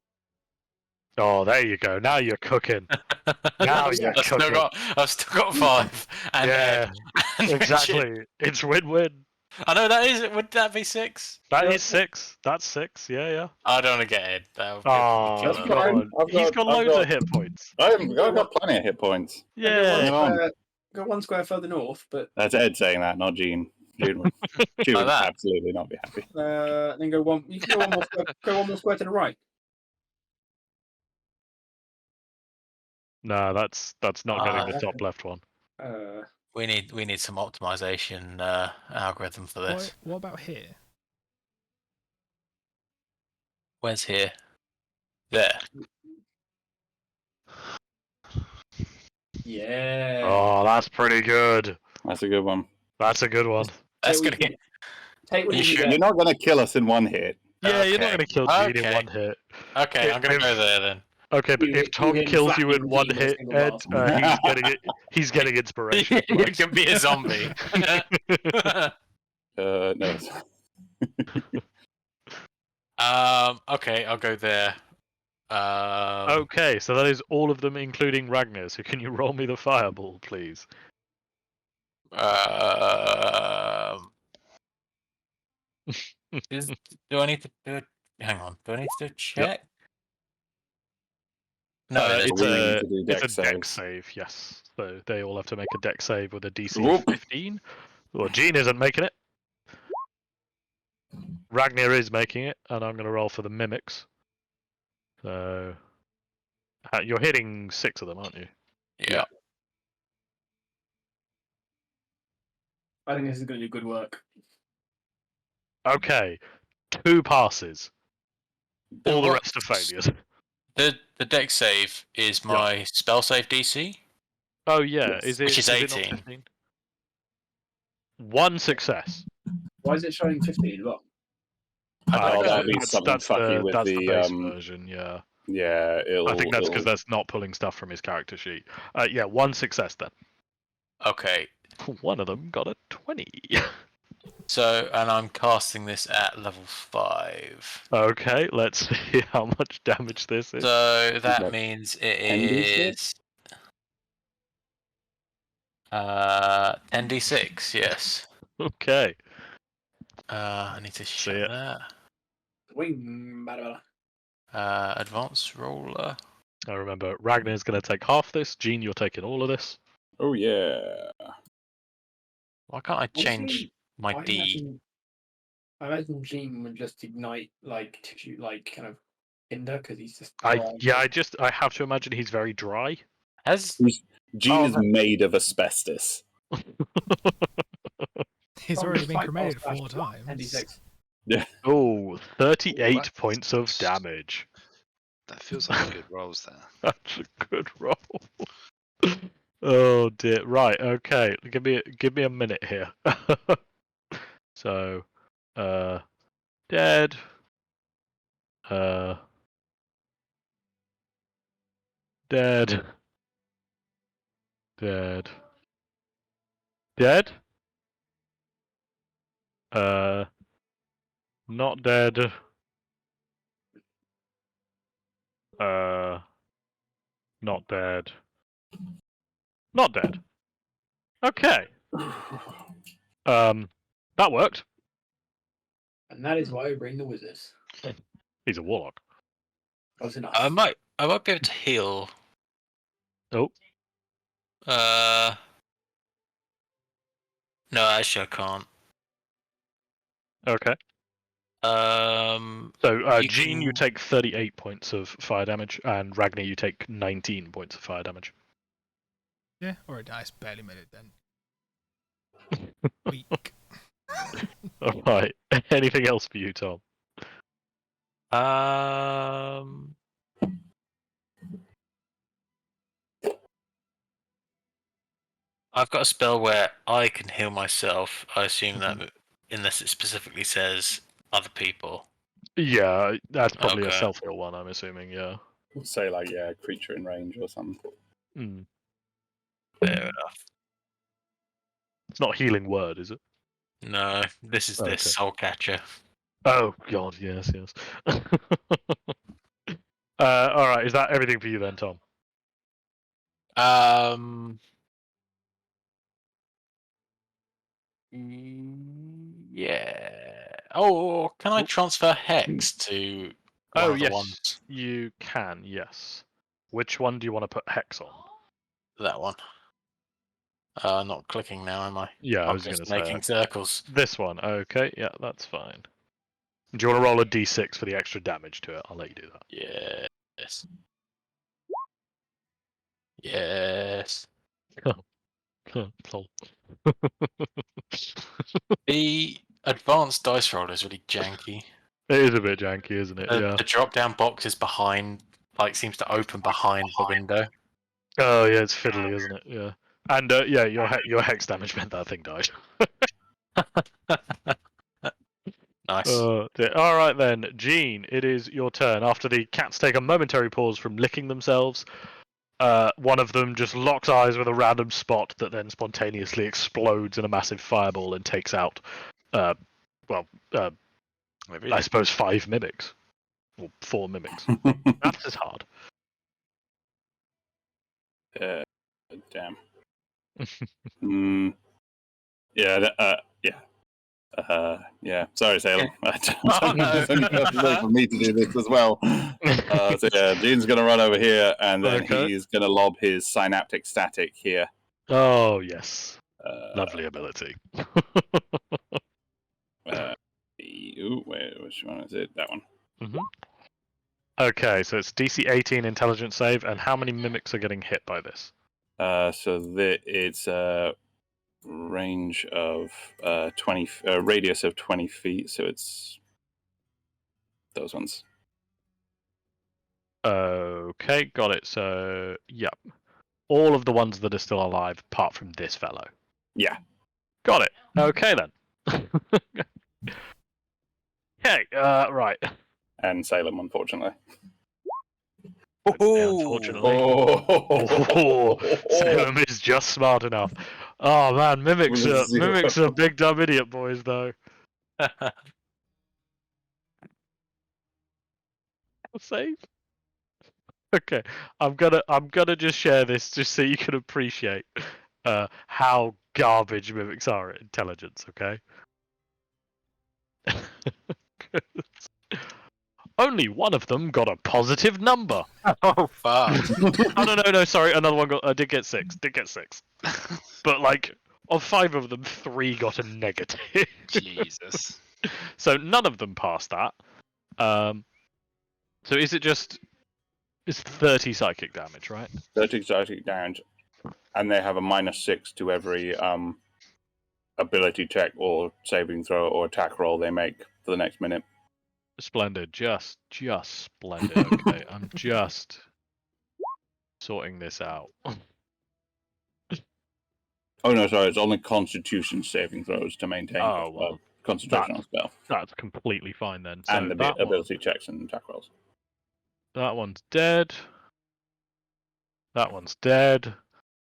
Oh, there you go. Now you're cooking. Now you're cooking. I've still got 5. And yeah, and exactly. Richard. It's win-win. I know that is. Would that be 6? That is 6. That's 6. Yeah. I don't want to get it. Oh, That's God. fine. He's got loads of hit points. I've got plenty of hit points. Yeah. Go 1 square further north, but That's Ed saying that, not Gene. Gene would Like that? absolutely not be happy. then go one. You can go 1 more square. Go 1 more square to the right. No, that's not getting the top left one. We need some optimization algorithm for this. What about here? Where's here? There. Yeah. Oh, that's pretty good. That's a good one. That's a good one. That's Take what gonna you get. Take what You you should- get. You're not going to kill us in one hit. Yeah, you're not Okay. going to kill Gene in Okay. one hit. Okay, I'm gonna If- go there then. Okay, but You- if you Tom hit kills you in flat one Gene hit, single Ed, blast. he's getting inspiration. You can be a zombie. No. Okay, I'll go there. Okay, so that is all of them, including Ragnar. So can you roll me the fireball, please? Do I need to do it? Hang on. Do I need to check? No, it's we need a to do it's a dex dex save. Yes, so they all have to make a dex save with a DC Whoop. 15. Well, Gene isn't making it. Ragnar is making it, and I'm going to roll for the mimics. So you're hitting 6 of them, aren't you? yeah. I think this is going to do good work. Okay, 2 passes. All the rest are failures. The dex save is my spell save DC. Oh yeah, Yes. is it? Which is it not 18. 15? 1 success. Why is it showing 15 as well? I don't Oh, know. that'll be something fucky with that's the base version. Yeah, yeah. I think that's because that's not pulling stuff from his character sheet. Yeah, 1 success then. Okay. One of them got a 20. So, and I'm casting this at level 5. Okay, let's see how much damage this is. So that What, means it 10d6? is 10d6. Yes. Okay. I need to show it. that. Wing, bada, Advanced roller. I remember Ragnar's going to take half this. Gene, you're taking all of this. Oh yeah. Why can't I change Honestly, my I D? imagine Gene would just ignite like tissue, like kind of tinder, because he's just. I dry. have to imagine he's very dry. Has Gene is that- made of asbestos. He's Oh, already just been fight cremated boss 4 bash, times. 10d6. Oh, 38 that's- points of damage. That feels like good rolls there. That's a good roll. Oh dear. Right. Okay. Give me a minute here. So, dead. Dead. Dead. Dead. Not dead. Not dead. Not dead. Okay. That worked. And that is why we bring the wizards. He's a warlock. Close enough. I might be able to heal. Oh. No, actually, I can't. Okay. So Gene, you take 38 points of fire damage, and Ragnar, you take 19 points of fire damage. Yeah, or a dice barely made it then. Weak. All right. Anything else for you, Tom? I've got a spell where I can heal myself. I assume that unless it specifically says other people. Yeah, that's probably a Okay. self-heal one, I'm assuming, yeah. Say like creature in range or something. Mm. Fair enough. It's not healing word, is it? No, this is Okay. this soul catcher. Oh god, yes. Alright, is that everything for you then, Tom? Yeah. Oh, can I transfer Hex to one Oh of the yes, ones? you can, yes. Which one do you want to put Hex on? That one. Not clicking now, am I? Yeah, I I'm was going to just say making circles. this one. Okay, yeah, that's fine. Do you want to roll a d6 for the extra damage to it? I'll let you do that. Yes. Yes. Lol. The advanced dice roller is really janky. It is a bit janky, isn't it? Yeah. The drop-down box is behind, like, seems to open behind the window. Oh yeah, it's fiddly, isn't it? Yeah. And yeah, your hex damage meant that thing died. Nice. All right then, Gene, it is your turn. After the cats take a momentary pause from licking themselves, one of them just locks eyes with a random spot that then spontaneously explodes in a massive fireball and takes out, I suppose 5 mimics. Or 4 mimics. That's as hard. Damn. Yeah. Sorry, Salem. There's only enough way for me to do this as well. So yeah, Gene's gonna run over here, and then he's gonna lob his synaptic static here. Oh yes, lovely ability. Which one is it? That one. Mm-hmm. Okay, so it's DC 18 intelligence save, and how many mimics are getting hit by this? It's a range of 20, radius of 20 feet. So it's those ones. Okay, got it. So yep, all of the ones that are still alive, apart from this fellow. Yeah. Got it. Okay then. Okay. Right. And Salem, unfortunately. Unfortunately. Salem is just smart enough. Oh man, mimics With a are zero. mimics are big dumb idiot boys though. Save. Okay, I'm gonna just share this just so you can appreciate how garbage mimics are at intelligence. Okay. Only one of them got a positive number. Oh fuck! Oh no! Sorry, another one got. Did get 6. Did get 6. But like, of 5 of them, 3 got a negative. Jesus. So none of them passed that. So is it just? It's 30 psychic damage, right? 30 psychic damage, and they have a -6 to every ability check or saving throw or attack roll they make for the next minute. Splendid, just splendid. Okay, I'm just sorting this out. Oh no, sorry, it's only Constitution saving throws to maintain concentration on spell. That's completely fine then. So And the ability checks and attack rolls. That one's dead. That one's dead.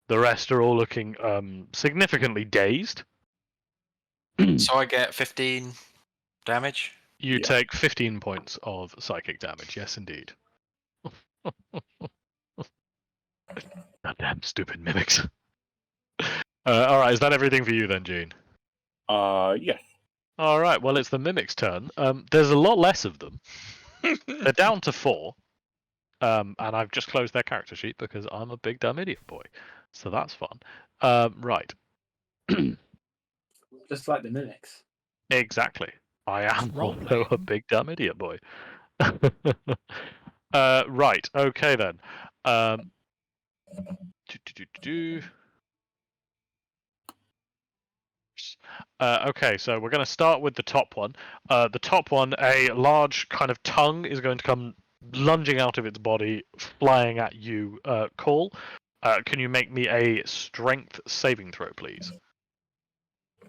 The rest are all looking significantly dazed. So I get 15 damage. You take 15 points of psychic damage. Yes, indeed. Goddamn stupid mimics. All right, is that everything for you then, Gene? Yes. All right. Well, it's the mimic's turn. There's a lot less of them. They're down to 4. And I've just closed their character sheet because I'm a big dumb idiot boy. So that's fun. Right. Just like the mimics. Exactly. I am Role also a big dumb idiot boy. Right. Okay then. Okay, so we're going to start with the top one. The top one, a large kind of tongue is going to come lunging out of its body, flying at you. Call. Can you make me a strength saving throw, please?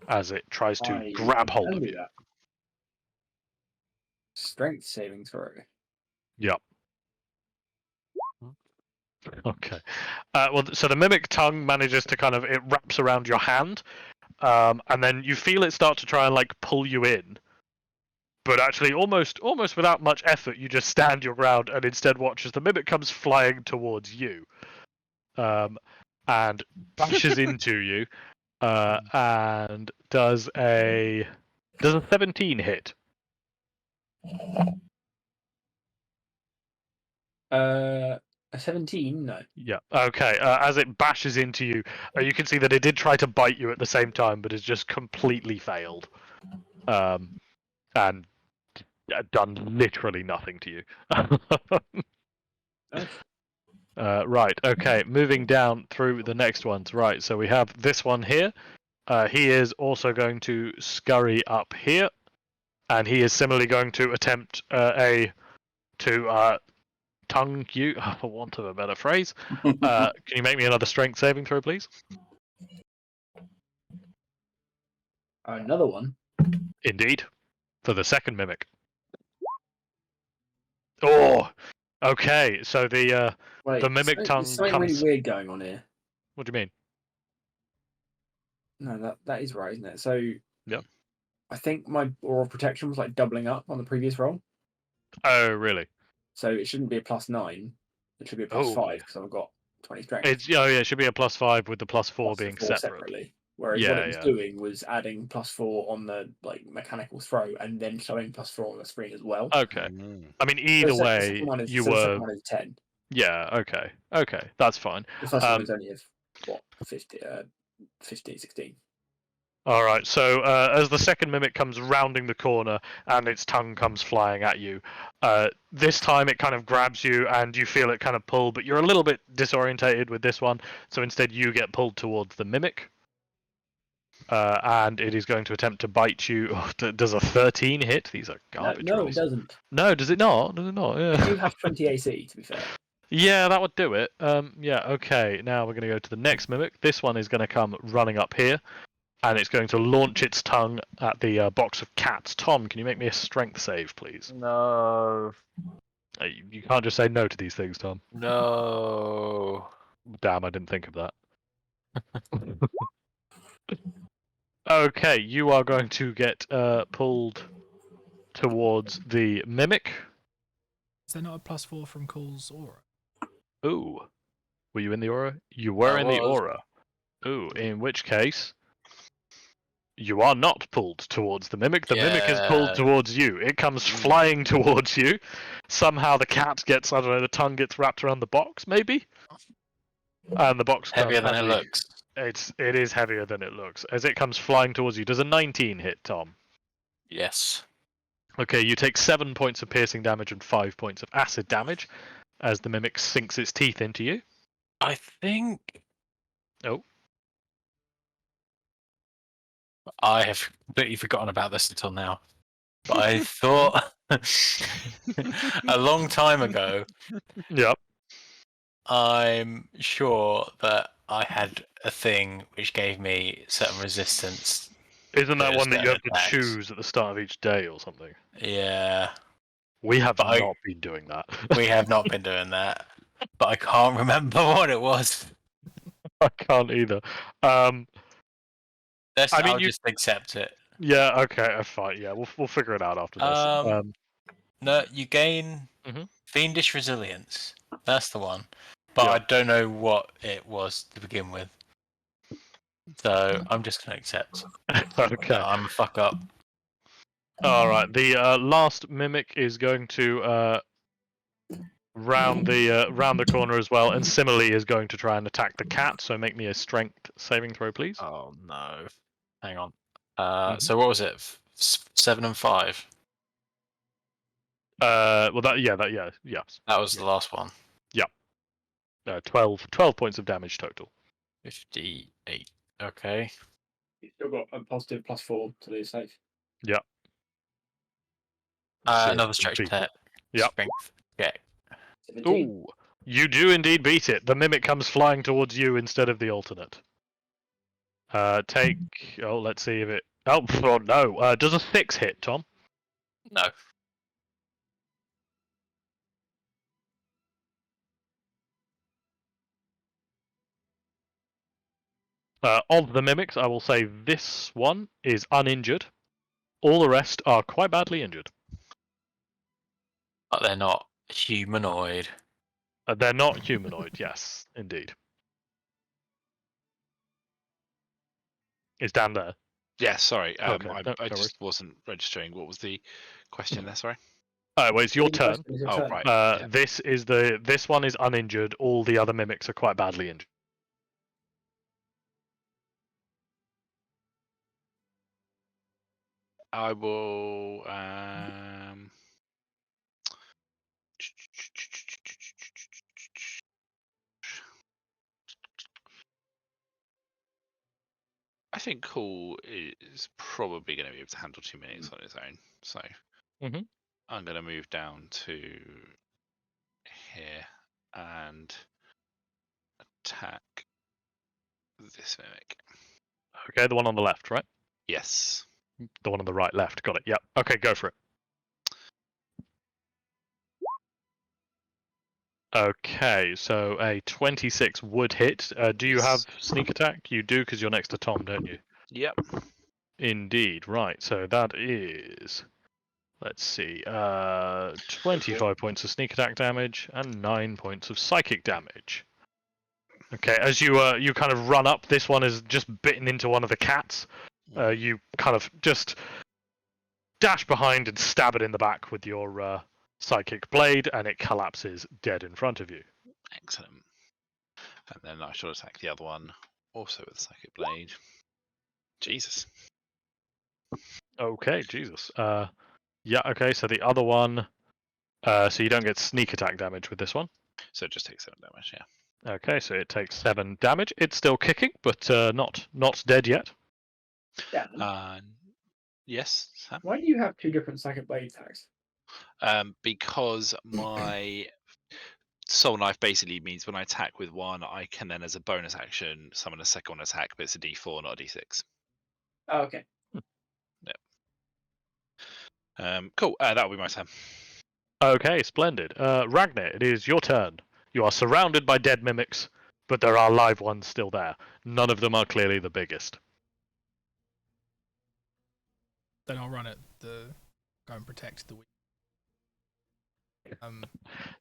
As it tries to grab hold of you. That. Strength saving throw. Yep. Okay. Well, so the mimic tongue manages to it wraps around your hand, and then you feel it start to try and pull you in, but actually almost without much effort, you just stand your ground and instead watch as the mimic comes flying towards you, and bashes into you, and does a 17 hit? A 17? No. Yeah. Okay. As it bashes into you, you can see that it did try to bite you at the same time, but has just completely failed, and done literally nothing to you. Nice. Right. Okay. Moving down through the next ones. Right. So we have this one here. He is also going to scurry up here, and he is similarly going to attempt to tongue you, for want of a better phrase. Can you make me another strength saving throw, please? Another one? Indeed. For the second mimic. Oh! Okay, so the mimic tongue There's something really weird going on here. What do you mean? No, that is right, isn't it? So... Yep. I think my aura of protection was doubling up on the previous roll. Oh, really? So it shouldn't be a +9. It should be a +5 because I've got 20 strength. It should be a +5 with the +4 being separately. Whereas what it was doing was adding +4 on the mechanical throw and then showing +4 on the screen as well. Okay. I mean, either way, you were. The second one is 10. Yeah. Okay. Okay, that's fine. The first one was only 15, 16. All right. So as the second mimic comes rounding the corner and its tongue comes flying at you, this time it kind of grabs you and you feel it kind of pull, but you're a little bit disorientated with this one. So instead, you get pulled towards the mimic, and it is going to attempt to bite you. Oh, does a 13 hit? These are garbage rolls. No, it doesn't. No, does it not? Does it not? Yeah. You have 20 AC, to be fair. Yeah, that would do it. Yeah. Okay. Now we're going to go to the next mimic. This one is going to come running up here. And it's going to launch its tongue at the box of cats. Tom, can you make me a strength save, please? No. You can't just say no to these things, Tom. No. Damn, I didn't think of that. Okay, you are going to get pulled towards the mimic. Is there not a +4 from Cool's aura? Ooh. Were you in the aura? You were in the was. aura. Ooh, in which case, you are not pulled towards the mimic. The mimic is pulled towards you. It comes flying towards you. Somehow the cat gets, I don't know, the tongue gets wrapped around the box, maybe? And the box Heavier does than it looks. It is heavier than it looks. As it comes flying towards you, does a 19 hit, Tom? Yes. Okay, you take 7 points of piercing damage and 5 points of acid damage as the mimic sinks its teeth into you. I think. Oh. I have completely forgotten about this until now. But I thought a long time ago. Yep. I'm sure that I had a thing which gave me certain resistance. Isn't that one that you have attacks. to choose at the start of each day or something? Yeah. We have But not been doing that. We have not been doing that. But I can't remember what it was. I can't either. I'll just accept it. Yeah, okay, fine. Yeah, we'll figure it out after this. No, you gain fiendish resilience. That's the one. But I don't know what it was to begin with. So I'm just going to accept. Okay. No, I'm a fuck up. Alright, the last mimic is going to round the corner as well, and similarly is going to try and attack the cat, so make me a strength saving throw, please. Oh no. Hang on. So what was it? 7 and 5? Yeah. That was the last one. 12 points of damage total. 58. Okay. You've still got a positive +4 to the safe. Yeah. Another strength check. Yep. Strength check. 17. Ooh, you do indeed beat it. The mimic comes flying towards you instead of the alternate. Let's see if it. Oh no! Does a 6 hit, Tom? No. Of the mimics, I will say this one is uninjured. All the rest are quite badly injured. But they're not humanoid. They're not humanoid, yes, indeed. Is Dan there? Yeah, sorry. Okay, I just wasn't registering. What was the question there? Sorry. Well, it's your turn. Oh, right. This one is uninjured. All the other mimics are quite badly injured. I will. I think Cool is probably going to be able to handle 2 minutes on his own. So I'm going to move down to here and attack this mimic. Okay, the one on the left, right? Yes. The one on the right, left. Got it. Yep. Okay, go for it. Okay, so a 26 would hit. Do you have sneak attack? You do, because you're next to Tom, don't you? Yep. Indeed. Right. So that is, let's see, 25 points of sneak attack damage and 9 points of psychic damage. Okay, as you kind of run up, this one is just bitten into one of the cats. You kind of just dash behind and stab it in the back with your psychic blade, and it collapses dead in front of you. Excellent. And then I shall attack the other one, also with psychic blade. Jesus. Okay, Jesus. Yeah, okay, so the other one, so you don't get sneak attack damage with this one. So it just takes 7 damage, yeah. Okay, so it takes 7 damage. It's still kicking, but not dead yet. Yeah. Yes, Sam? Why do you have 2 different psychic blade attacks? Because my soul knife basically means when I attack with one, I can then, as a bonus action, summon a second one attack, but it's a D4, not a D6. Oh, okay. Yep. Cool. That'll be my turn. Okay, splendid. Ragnar, it is your turn. You are surrounded by dead mimics, but there are live ones still there. None of them are clearly the biggest. then I'll run at the go and protect the weak.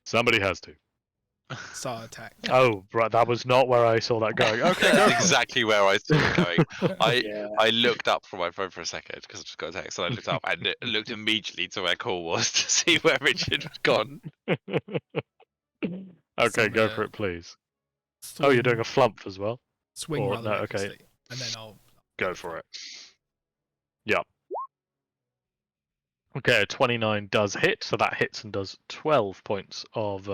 Somebody has to. Start attack. Oh, right, that was not where I saw that going. Okay, go That's for it. exactly where I saw it going. Yeah. I looked up from my phone for a second because I just got a text, and I looked up and it looked immediately to where Cole was to see where Richard had gone. Okay, I'm go gonna for it, please. Oh, you're doing a flump as well? swing or- rather no, okay. recklessly, and then I'll Go for it. Yep. Okay, a 29 does hit, so that hits and does 12 points of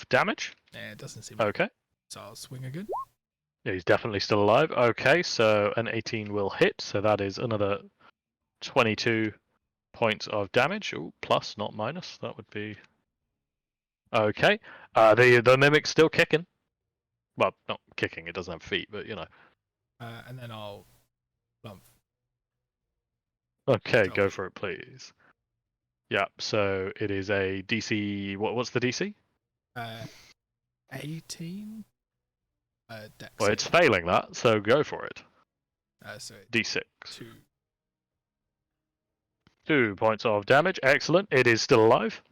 damage. Yeah, it doesn't seem. Okay. So I'll swing again. Yeah, he's definitely still alive. Okay, so an 18 will hit, so that is another 22 points of damage. Ooh, plus, not minus. That would be okay. The mimic's still kicking. Well, not kicking. It doesn't have feet, but you know. And then I'll lump. Okay, Go. go for it, please. Yeah. So it is a DC. What's the DC? 18. Dex. Well, it's failing that, so go for it. So D6. 2. 2 points of damage. Excellent. It is still alive.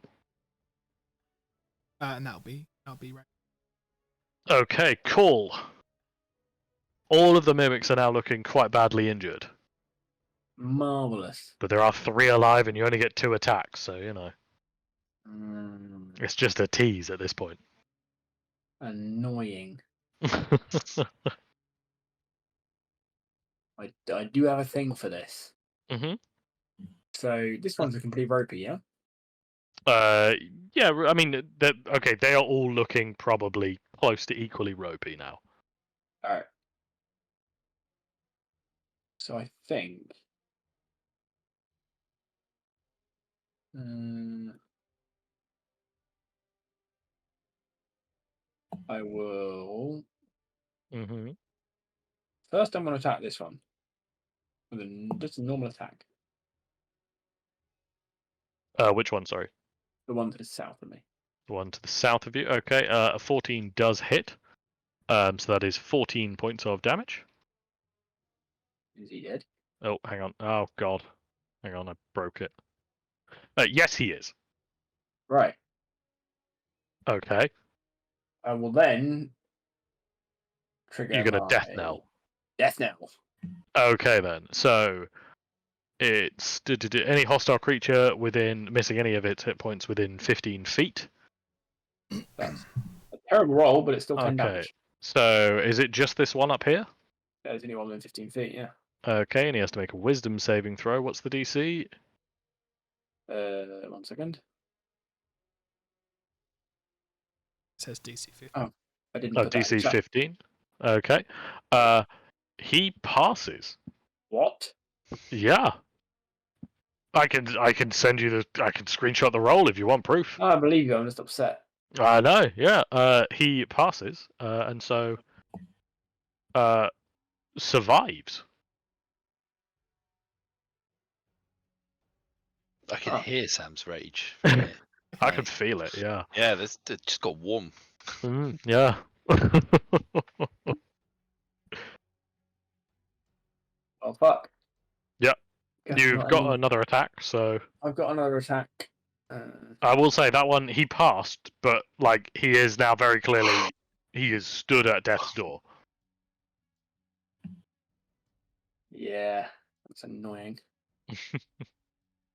And that'll be right. Okay, cool. All of the mimics are now looking quite badly injured, Marvelous. but there are 3 alive, and you only get 2 attacks. So you know, Mm, it's just a tease at this point. annoying. I do have a thing for this. Mhm. So this one's a complete ropey, yeah? Yeah. I mean, okay. They are all looking probably close to equally ropey now. Alright. So I think. I will. Mm-hmm. First, I'm going to attack this one. With just a normal attack. Which one? Sorry. The one to the south of me. The one to the south of you. Okay. A 14 does hit. So that is 14 points of damage. Is he dead? Oh, hang on. Oh God. Hang on. I broke it. Yes, he is. Right. Okay. I will then trigger. You're gonna my death knell. Death knell. Okay then. So it's any hostile creature within missing any of its hit points within 15 feet. That's a terrible roll, but it's still 10 Okay. damage. So is it just this one up here? There's only one within 15 feet, yeah. Okay, and he has to make a wisdom saving throw. What's the DC? 1 second. It says DC 15. Oh, I didn't Oh, put that in DC chat. 15. Okay. He passes. What? Yeah. I can send you I can screenshot the roll if you want proof. Oh, I believe you. I'm just upset. I know, yeah. He passes, and so survives. I can Oh. hear Sam's rage. I could feel it, yeah. Yeah, it just got warm. Yeah. Oh, fuck. Yep. Guess You've not got any- another attack, so I've got another attack. I will say that one he passed, but like he is now very clearly he is stood at death's door. Yeah, that's annoying.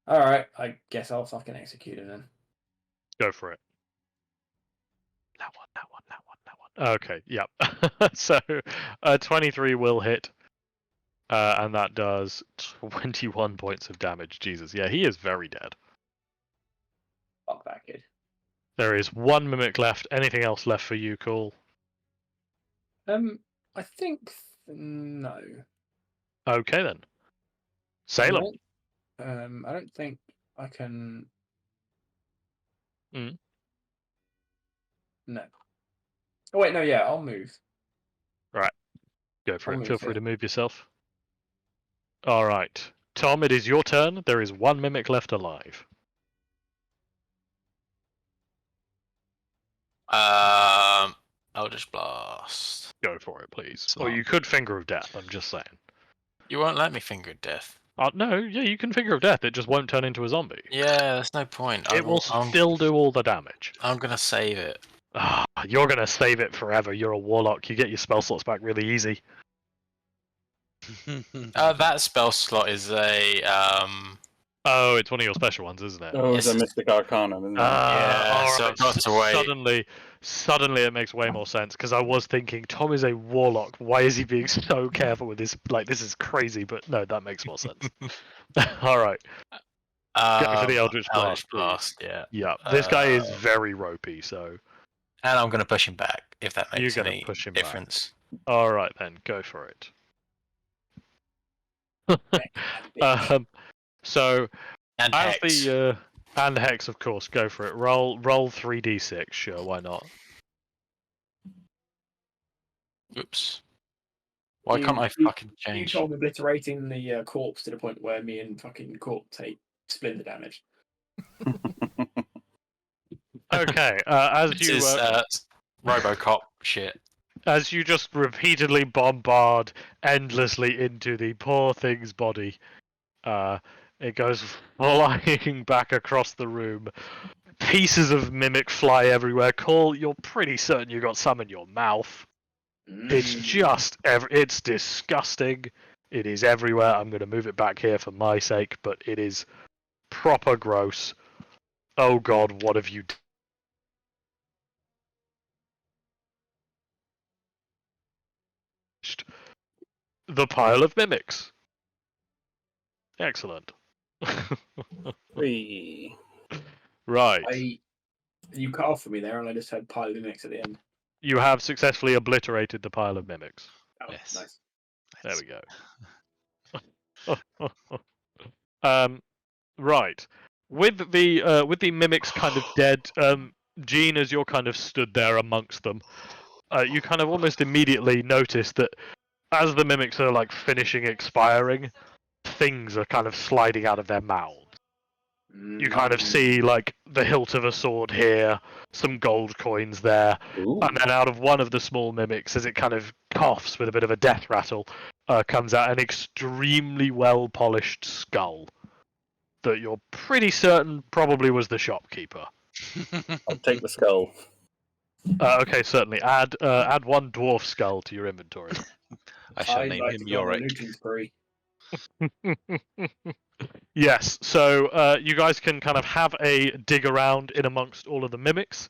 Alright, I guess I'll fucking execute him then. Go for it. That one. Okay, yep. So 23 will hit. And that does 21 points of damage. Jesus, yeah, he is very dead. Fuck that kid. There is 1 mimic left. Anything else left for you, Cole? I think no. Okay then. Salem. I don't think I can. Mm. No. Oh wait, no. Yeah, I'll move. Go for I'll it. Feel move free it. to move yourself. All right, Tom, it is your turn. There is 1 mimic left alive. Eldritch Blast. Go for it, please. It's Or not- you could Finger of Death. I'm just saying. You won't let me finger death. No, yeah, you can Finger of Death. It just won't turn into a zombie. Yeah, there's no point. It will still do all the damage. I'm gonna save it. You're gonna save it forever. You're a warlock. You get your spell slots back really easy. That spell slot is a Oh, it's one of your special ones, isn't it? Oh, it's a Mystic Arcanum, isn't it? Yeah, so I've got to wait. Suddenly it makes way more sense because I was thinking Tom is a warlock. Why is he being so careful with this? Like, this is crazy, but no, that makes more sense. All right, go for the Eldritch Blast. Blast, yeah. Yeah, this guy is very ropey, so. And I'm gonna push him back if that makes You're gonna any push him difference. All right then, go for it. So, And as Hex. and Hex, of course, go for it. Roll 3d6. Sure, why not? Oops. Why can't I fucking You change? told me obliterating the corpse to the point where me and fucking Corp take split the damage. Okay, as This you is RoboCop shit. as you just repeatedly bombard endlessly into the poor thing's body, it goes flying back across the room. Pieces of mimic fly everywhere. Cole, you're pretty certain you got some in your mouth. It's just it's disgusting. It is everywhere. I'm going to move it back here for my sake, but it is proper gross. Oh god, what have you done? The pile of mimics. Excellent. Whee. Right. You cut off for me there, and I just had pile of mimics at the end. You have successfully obliterated the pile of mimics. Oh, Yes. nice. There we go. Right. With the mimics kind of dead, Jean, as you're kind of stood there amongst them, you kind of almost immediately notice that as the mimics are like finishing expiring, things are kind of sliding out of their mouths. You kind of see like the hilt of a sword here, some gold coins there, Ooh. and then out of one of the small mimics, as it kind of coughs with a bit of a death rattle, comes out an extremely well polished skull that you're pretty certain probably was the shopkeeper. I'll take the skull. Okay, certainly. Add one dwarf skull to your inventory. I shall name him Yorick. Yes, so you guys can kind of have a dig around in amongst all of the mimics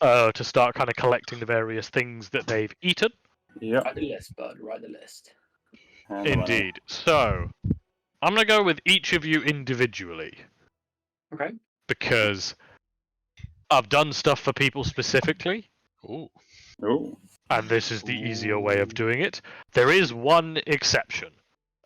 to start kind of collecting the various things that they've eaten. Yep. Write the list, bud. Write the list. Indeed. So, I'm going to go with each of you individually. Okay. Because I've done stuff for people specifically. Ooh. Ooh. And this is the easier way of doing it. There is one exception.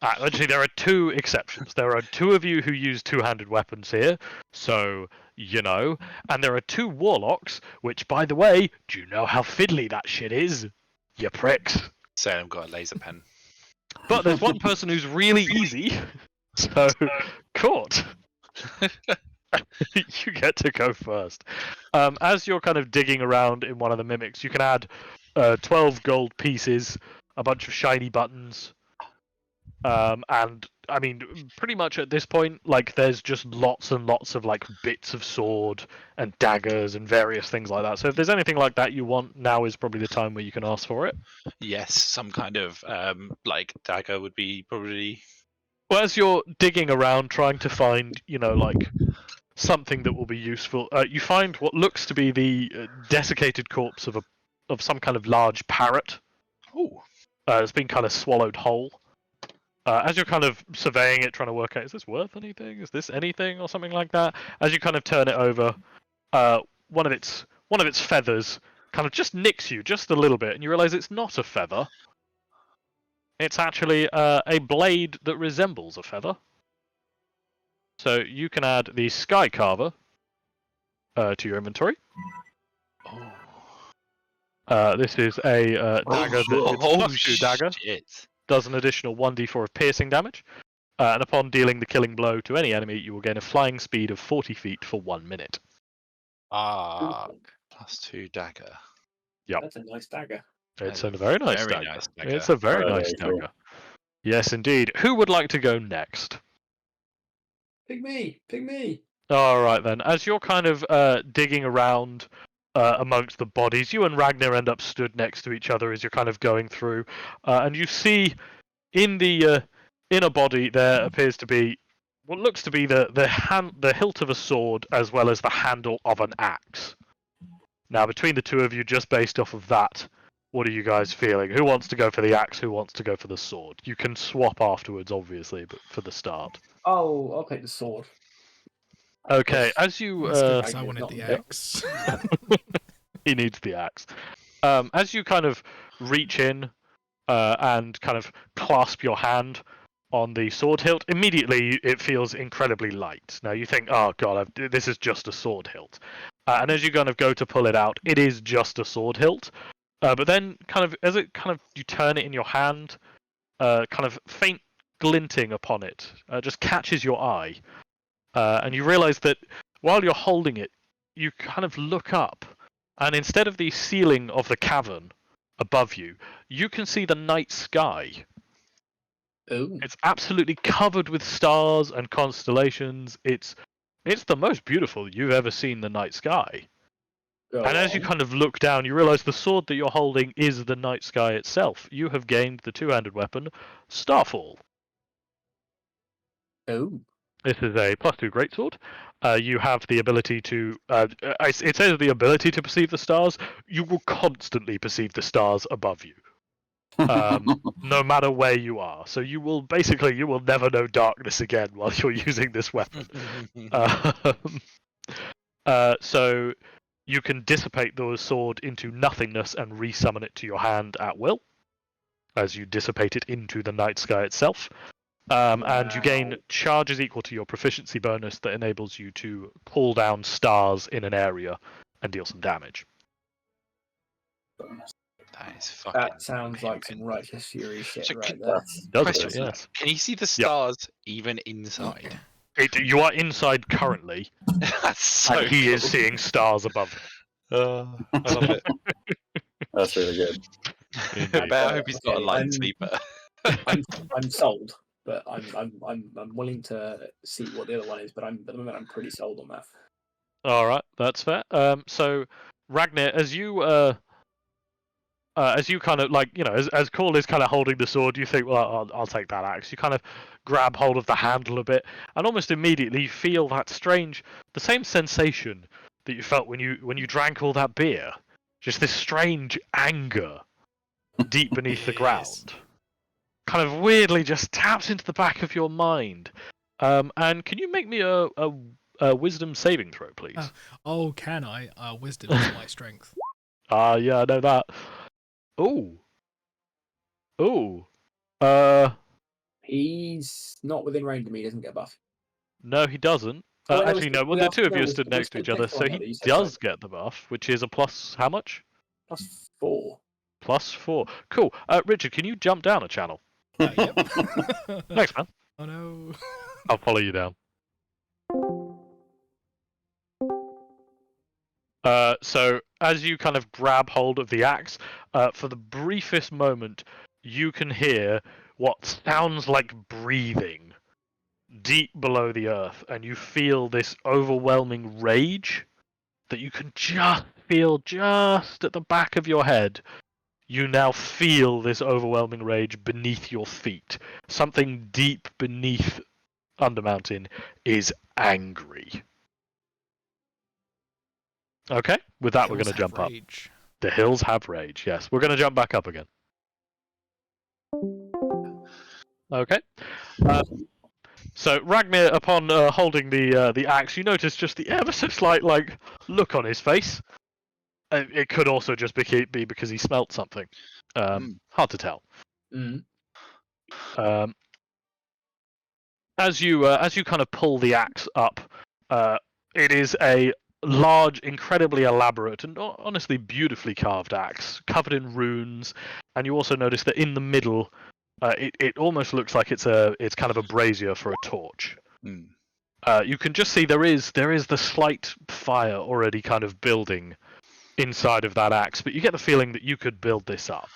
Actually, there are two exceptions. There are two of you who use two-handed weapons here, so you know. And there are two warlocks, which, by the way, do you know how fiddly that shit is? You pricks. Salem got a laser pen. But there's one person who's really easy, so Court. You get to go first. As you're kind of digging around in one of the mimics, you can add 12 gold pieces, a bunch of shiny buttons, and I mean, pretty much at this point, like, there's just lots and lots of like bits of sword and daggers and various things like that. So if there's anything like that you want, now is probably the time where you can ask for it. Yes, some kind of like dagger would be probably. Well, as you're digging around trying to find, you know, like something that will be useful, you find what looks to be the desiccated corpse of some kind of large parrot. Ooh. It's been kind of swallowed whole. As you're kind of surveying it, trying to work out, is this worth anything? Is this anything, or something like that? As you kind of turn it over, one of its feathers kind of just nicks you just a little bit, and you realise it's not a feather. It's actually a blade that resembles a feather. So you can add the Sky Carver to your inventory. Oh. This is a dagger +2 dagger. Shit. Does an additional 1d4 of piercing damage. And upon dealing the killing blow to any enemy, you will gain a flying speed of 40 feet for 1 minute. +2 dagger. Yep. That's a nice dagger. It's a very nice dagger. Nice dagger. It's a very nice dagger. Cool. Yes, indeed. Who would like to go next? Pick me. All right then. As you're kind of digging around amongst the bodies, you and Ragnar end up stood next to each other as you're kind of going through, and you see in the inner body there appears to be what looks to be the hilt of a sword as well as the handle of an axe. Now, between the two of you, just based off of that, what are you guys feeling? Who wants to go for the axe? Who wants to go for the sword? You can swap afterwards, obviously, but for the start. Oh, I'll take the sword. Okay, as you That's good, 'cause I Ragnar's wanted not the there. axe. he needs the axe. As you kind of reach in and kind of clasp your hand on the sword hilt, immediately it feels incredibly light. Now you think, oh god, this is just a sword hilt. And as you kind of go to pull it out, it is just a sword hilt. But then, kind of as it kind of you turn it in your hand, kind of faint glinting upon it just catches your eye, and you realize that while you're holding it, you kind of look up, and instead of the ceiling of the cavern above you, you can see the night sky. Oh. It's absolutely covered with stars and constellations. It's the most beautiful you've ever seen the night sky. And as you kind of look down, you realize the sword that you're holding is the night sky itself. You have gained the two-handed weapon, Starfall. Oh. This is a +2 greatsword. You have the ability to. It says the ability to perceive the stars. You will constantly perceive the stars above you, no matter where you are. So you will never know darkness again while you're using this weapon. So you can dissipate the sword into nothingness and resummon it to your hand at will, as you dissipate it into the night sky itself. And you gain charges equal to your proficiency bonus that enables you to pull down stars in an area and deal some damage. That is fucking. That sounds like some Righteous Fury shit So right can- there. Does Question. it? Yes. Can you see the stars even inside? You are inside currently, That's so. and he is seeing stars above him. I love it. That's really good. I hope he's got a Okay, light I'm- sleeper. I'm sold, but I'm willing to see what the other one is. But at the moment I'm pretty sold on that. All right, that's fair. So Ragnar, as you kind of like, as Call is kind of holding the sword, you think, well, I'll take that axe. You kind of grab hold of the handle a bit, and almost immediately you feel the same sensation that you felt when you drank all that beer. Just this strange anger deep beneath the Yes. ground. Kind of weirdly just taps into the back of your mind. And can you make me a wisdom saving throw, please? Oh, can I? Wisdom is my strength. Yeah, I know that. Ooh. He's not within range of me. He doesn't get a buff. No, he doesn't. Oh, no, Actually, no. Well, the two of you are stood next to each other, so one, he does get the buff, which is a plus. How much? +4. +4. Cool. Richard, can you jump down a channel? Yep. Thanks, man. Oh no. I'll follow you down. So as you kind of grab hold of the axe, for the briefest moment, you can hear what sounds like breathing deep below the earth, and you feel this overwhelming rage that you can just feel just at the back of your head. You now feel this overwhelming rage beneath your feet. Something deep beneath Undermountain is angry. Okay, with that, we're going to jump up. The hills have rage, yes. We're going to jump back up again. Okay. So Ragnar, upon holding the axe, you notice just the ever so slight look on his face. It could also just be because he smelt something. Hard to tell. Mm. As you kind of pull the axe up, it is a large, incredibly elaborate, and honestly beautifully carved axe, covered in runes. And you also notice that in the middle, it almost looks like it's kind of a brazier for a torch. You can just see there is the slight fire already kind of building inside of that axe, but you get the feeling that you could build this up.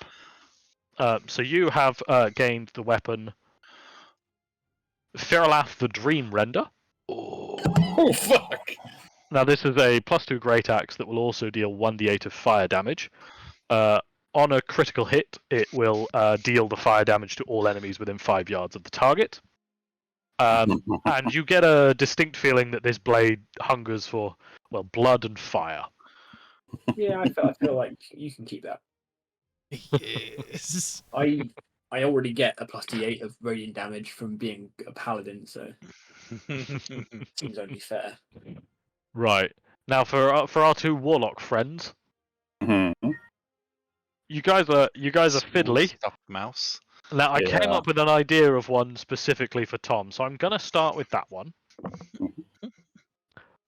So you have gained the weapon Firalath the Dream Render. Oh fuck! Now this is a +2 Great Axe that will also deal 1d8 of fire damage. On a critical hit, it will deal the fire damage to all enemies within 5 yards of the target. And you get a distinct feeling that this blade hungers for, well, blood and fire. Yeah, I feel like you can keep that. Yes. I already get a +d8 of radiant damage from being a paladin, so seems only fair. Right. Now for our two warlock friends, Mhm. you guys are fiddly. Stuffed mouse. Now I came Yeah. up with an idea of one specifically for Tom, so I'm gonna start with that one.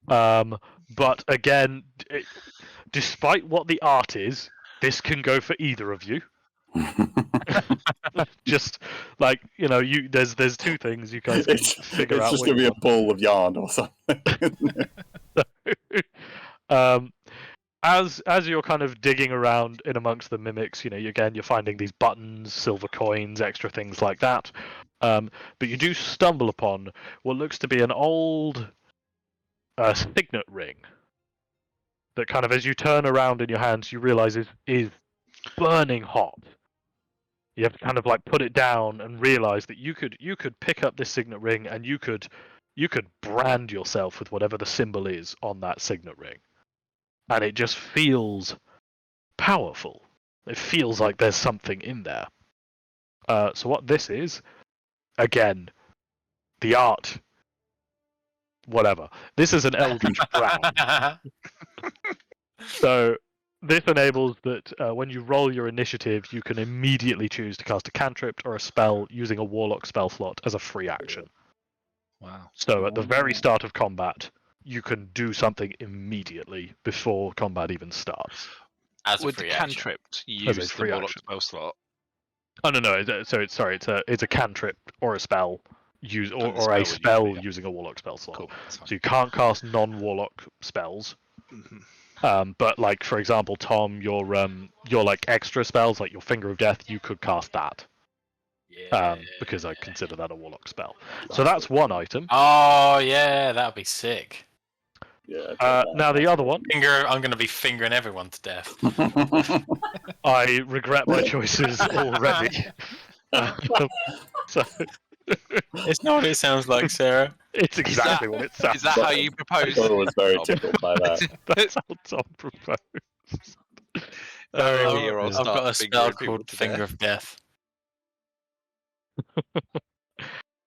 But again, despite what the art is, this can go for either of you. Just like there's two things you guys can figure out. It's just gonna be a ball of yarn or something. As you're kind of digging around in amongst the mimics, you're finding these buttons, silver coins, extra things like that. But you do stumble upon what looks to be an old signet ring that kind of, as you turn around in your hands, you realize is burning hot. You have to kind of like put it down and realize that you could pick up this signet ring and you could brand yourself with whatever the symbol is on that signet ring. And it just feels powerful. It feels like there's something in there. So what this is, again, the art, whatever. This is an Eldritch Brand. So this enables that when you roll your initiative, you can immediately choose to cast a cantrip or a spell using a warlock spell slot as a free action. Wow. So at the very start of combat, you can do something immediately before combat even starts. As a With the free action. cantrip, you As a use the free warlock action. spell slot. Oh no! So it's a cantrip or a spell or spell a would spell usually, yeah. using a warlock spell slot. Cool. That's fine. So you can't cast non-warlock spells. Mhm. But like for example, Tom, your like extra spells, like your Finger of Death, you could cast that. Because I consider that a warlock spell. So that's one item. Oh yeah, that'd be sick. Yeah. Now the other one, I'm going to be fingering everyone to death. I regret my choices already. So It's not what it sounds like, Sarah. it's exactly what it sounds. Is that how you propose? I was very tickled by that. That's how Tom proposed. That year I'll I've start got a spell fingering people called to Finger death. of Death.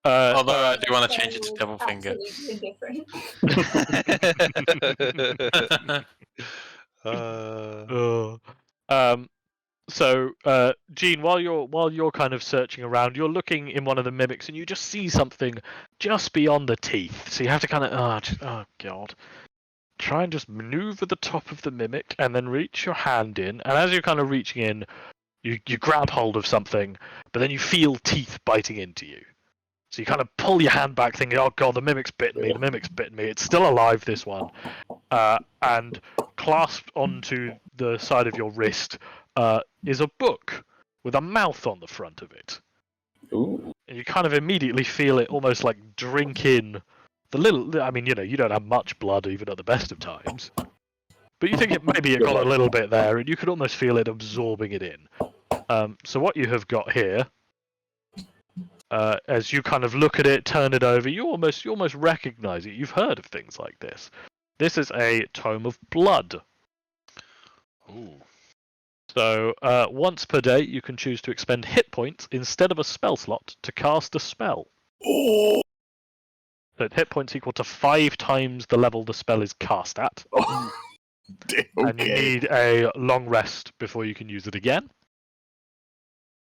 Although I do want to change it to Double Finger. Absolutely different. So, Gene, while you're kind of searching around, you're looking in one of the mimics, and you just see something just beyond the teeth. So you have to kind of, oh god, try and just maneuver the top of the mimic, and then reach your hand in. And as you're kind of reaching in, you grab hold of something, but then you feel teeth biting into you. So you kind of pull your hand back, thinking, "Oh god, the mimic's bitten me. The mimic's bitten me. It's still alive, this one." And clasped onto the side of your wrist is a book with a mouth on the front of it. Ooh. And you kind of immediately feel it almost like drink in the little. I mean, you don't have much blood even at the best of times, but you think maybe it got a little bit there, and you could almost feel it absorbing it in. So what you have got here, as you kind of look at it, turn it over, you almost recognize it. You've heard of things like this. This is a Tome of Blood. Ooh. So once per day, you can choose to expend hit points instead of a spell slot to cast a spell. Oh. So it's hit points equal to 5 times the level the spell is cast at. Oh. And you need a long rest before you can use it again.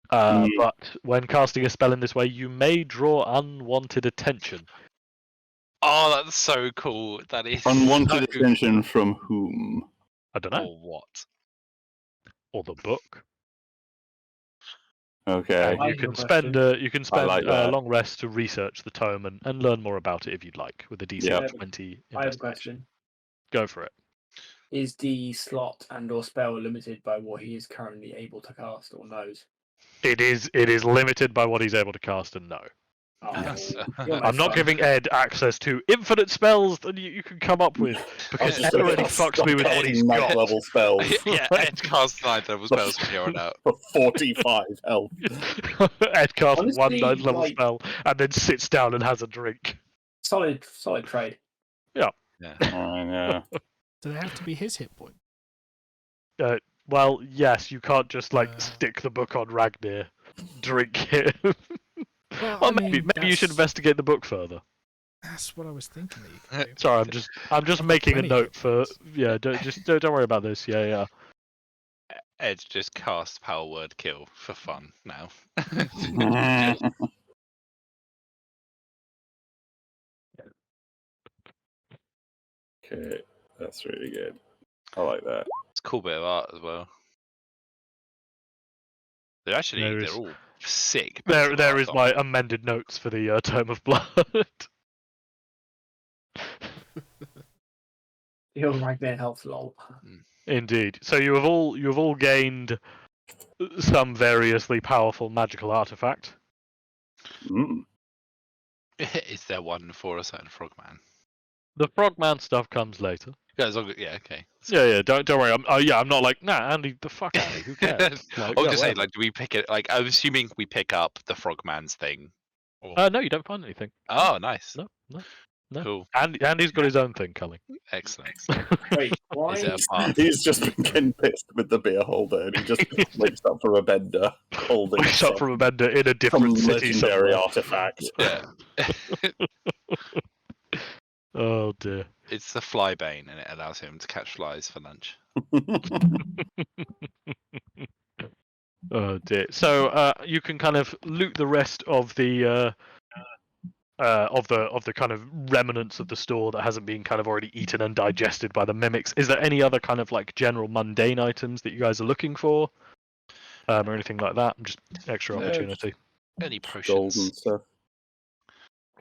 But when casting a spell in this way, you may draw unwanted attention. Oh, that's so cool. That is Unwanted so attention from whom? I don't know. Or what? Or the book. Okay. I You have a can spend like a that. long rest to research the tome and learn more about it if you'd like with a DC Yeah. 20. I have a investigation. question. Go for it. Is the slot and/or spell limited by what he is currently able to cast or knows? It is limited by what he's able to cast and no. Oh, Yes. you're I'm not fun. giving Ed access to infinite spells that you can come up with because just Ed gonna already stop fucks me with what casting he's ninth got. level spells Yeah, Ed casts 9th level spells from here on out. for 45 health. Ed casts Honestly, one 9th level like- spell and then sits down and has a drink. Solid trade. Yeah. Yeah. Do they have to be his hit point? Well, yes, you can't just like Uh. stick the book on Ragnir, drink it. Well, Well, I maybe mean, you should that's- investigate the book further. That's what I was thinking that you could do. Sorry, I'm just I've got making a plenty note hit for points. don't worry about this. Yeah. Ed just casts Power Word Kill for fun now. Okay, that's really good. I like that. It's a cool bit of art as well. They're actually There they're is- all sick. There is my amended notes for the Tome of Blood. The old Ragnar helps lol. Indeed. So you have all gained some variously powerful magical artifact. Mm. Is there one for a certain frogman? The Frogman stuff comes later. Yeah, okay. Yeah. Don't worry. I'm not like Andy. The fuck Andy. Who cares? Like, I was yeah, just saying, whatever. like, do we pick it? Like, I'm assuming we pick up the frogman's thing. Or... No, you don't find anything. Oh, nice. No. Cool. Andy's got his own thing coming. Excellent. Wait, why? Is it a part? He's just been getting pissed with the beer holder, and he just wakes up from a bender holding Wakes up some from a bender in a different city legendary somewhere. artifact. Yeah. Oh dear. It's the fly bane, and it allows him to catch flies for lunch. Oh dear. So you can kind of loot the rest of the kind of remnants of the store that hasn't been kind of already eaten and digested by the mimics. Is there any other kind of like general mundane items that you guys are looking for, or anything like that? Just extra Yeah, opportunity. Any Gold potions? and stuff.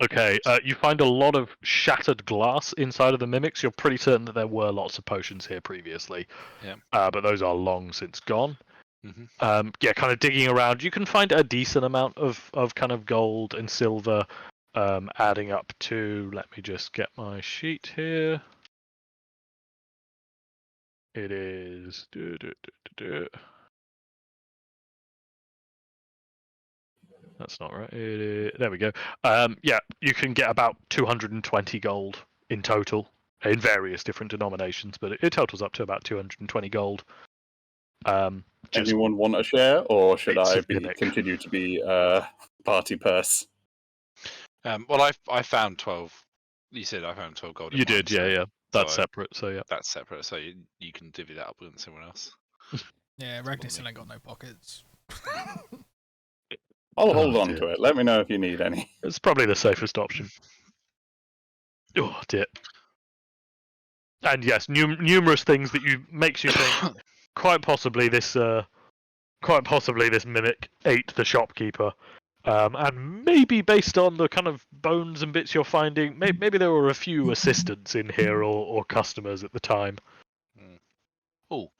Okay, you find a lot of shattered glass inside of the mimics. You're pretty certain that there were lots of potions here previously. Yeah. But those are long since gone. Mhm. Yeah, kind of digging around, you can find a decent amount of kind of gold and silver, adding up to. Let me just get my sheet here. It is. That's not right. There we go. Yeah, you can get about 220 gold in total in various different denominations, but it totals up to about 220 gold. Just Anyone want a share, or should bits I of gimmick. continue to be party purse? Well, I found 12. You said I found 12 gold. in You mine, did, so yeah. That's so separate, so yeah. That's separate, so you can divvy that up with someone else. Yeah, Ragnar still ain't got no pockets. I'll Oh, hold on dear. to it. Let me know if you need any. It's probably the safest option. Oh dear. And yes, numerous things that makes you think quite possibly this mimic ate the shopkeeper, and maybe based on the kind of bones and bits you're finding, maybe there were a few assistants in here or customers at the time. Oh,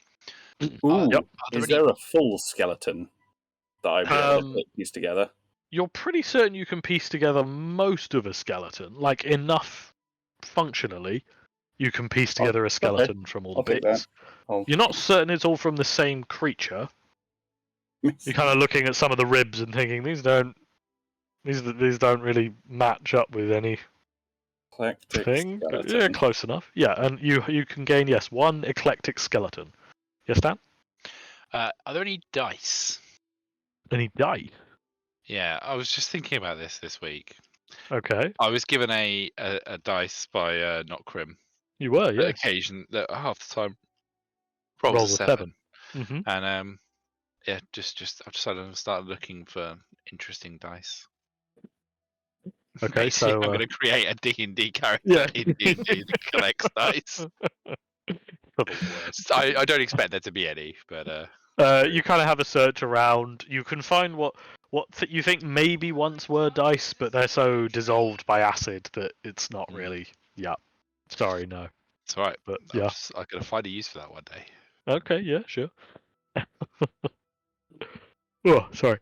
Ooh, Yep. is there a full skeleton that I'd be able to piece together? You're pretty certain you can piece together most of a skeleton, like enough functionally. You can piece together a skeleton from all the I'll take that. bits. I'll- You're not certain it's all from the same creature. You're kind of looking at some of the ribs and thinking these don't really match up with anything. Eclectic Yeah, skeleton. close enough. Yeah, and you can gain one eclectic skeleton. Yes, Dan? are there any dice? Any dice? Yeah, I was just thinking about this week. Okay, I was given a dice by Not Crim. you were, yeah. Occasion that half the time Rolls rolls a a 7. Mm-hmm. And yeah, just I've decided to start looking for interesting dice. Okay, Basically, so I'm going to create a D&D character yeah. in D&D that collects dice. I don't expect there to be any, but You kind of have a search around. You can find what you think maybe once were dice, but they're so dissolved by acid that it's not really. Yeah, sorry, no. it's all right. But I'm yeah, going to find a use for that one day. okay, yeah, sure. Oh, sorry.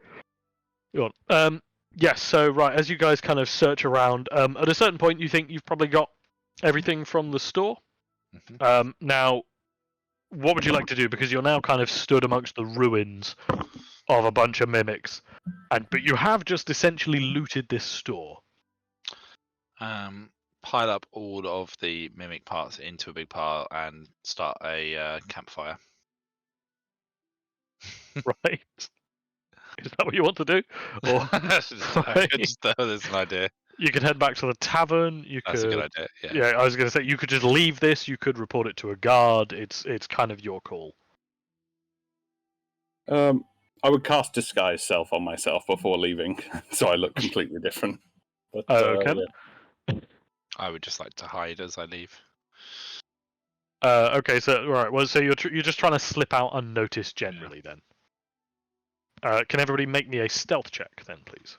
Go on. Yes. So right, as you guys kind of search around, at a certain point, you think you've probably got everything from the store. Now, what would you like to do? Because you're now kind of stood amongst the ruins of a bunch of mimics, but you have just essentially looted this store. Pile up all of the mimic parts into a big pile and start a campfire. Right? Is that what you want to do? Or There's an idea. you could head back to the tavern. That's a good idea. Yeah, I was going to say you could just leave this. You could report it to a guard. It's kind of your call. I would cast disguise self on myself before leaving, so I look completely different. But, Okay. Yeah. I would just like to hide as I leave. Okay, so right. Well, so you're just trying to slip out unnoticed generally, then. Can everybody make me a stealth check, then, please?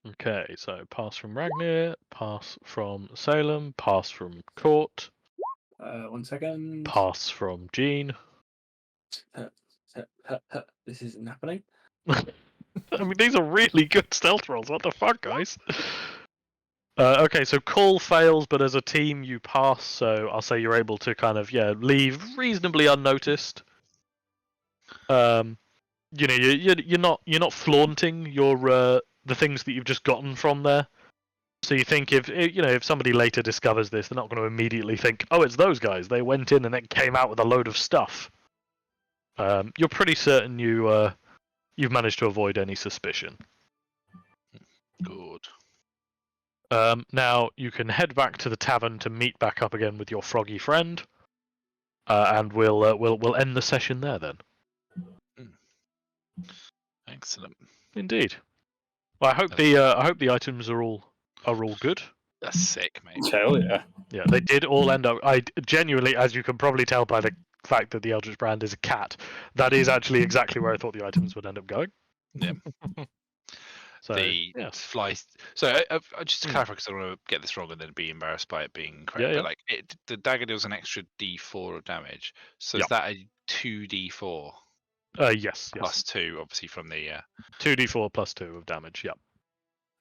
Okay, so pass from Ragnir, pass from Salem, pass from Court, 1 second. pass from Jean. This isn't happening. I mean, these are really good stealth rolls. What the fuck, guys? Okay, so Call fails, but as a team you pass. So I'll say you're able to kind of leave reasonably unnoticed. You know, you're not flaunting your the things that you've just gotten from there. So you think if somebody later discovers this, they're not going to immediately think, oh, it's those guys. They went in and then came out with a load of stuff. You're pretty certain you've managed to avoid any suspicion. Good. Now you can head back to the tavern to meet back up again with your froggy friend, and we'll end the session there then. Excellent. Indeed. Well, I hope the items are all good. That's sick, mate. Hell yeah. Yeah, they did all end up. I genuinely, as you can probably tell by the fact that the Eldritch Brand is a cat, that is actually exactly where I thought the items would end up going. Yeah. So fly. So just to clarify, because I don't want to get this wrong and then be embarrassed by it being correct. Yeah, But the dagger deals an extra D4 of damage. So is that a 2D4? Yes. Plus 2, obviously from the 2d4 plus 2 of damage. Yep.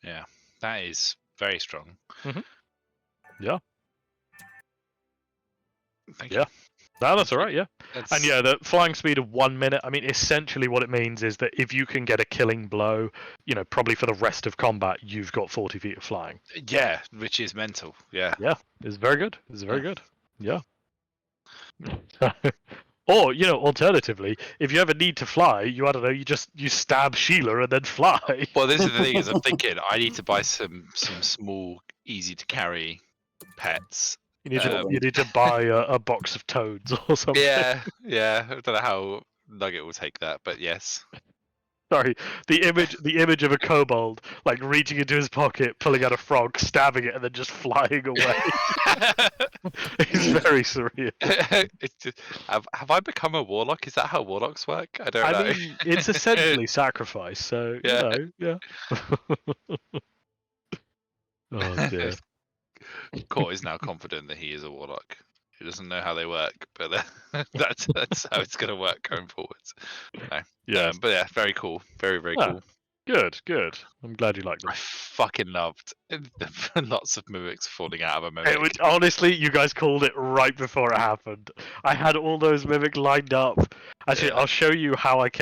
Yeah, that is very strong. Yeah. Thank you. Yeah. No, that's all right. Yeah. That's... And the flying speed of 1 minute. I mean, essentially, what it means is that if you can get a killing blow, probably for the rest of combat, you've got 40 feet of flying. Yeah, which is mental. Yeah. Yeah, it's very good. It's very good. Yeah. Or alternatively, if you ever need to fly, you stab Sheila and then fly. Well, this is the thing: is I'm thinking I need to buy some small, easy to carry pets. You need to buy a box of toads or something. Yeah. I don't know how Nugget will take that, but yes. Sorry, the image of a kobold like reaching into his pocket, pulling out a frog, stabbing it, and then just flying away. It's very surreal. It's just, have I become a warlock? Is that how warlocks work? I don't know. I mean, it's essentially sacrifice. So yeah. Oh dear. Court is now confident that he is a warlock. He doesn't know how they work, but that's how it's going to work going forwards. No. Yeah, but yeah, very cool. Very, very cool. Good. I'm glad you liked them. I fucking loved lots of mimics falling out of a mimic. Honestly, you guys called it right before it happened. I had all those mimics lined up. Actually, I'll show you how I kept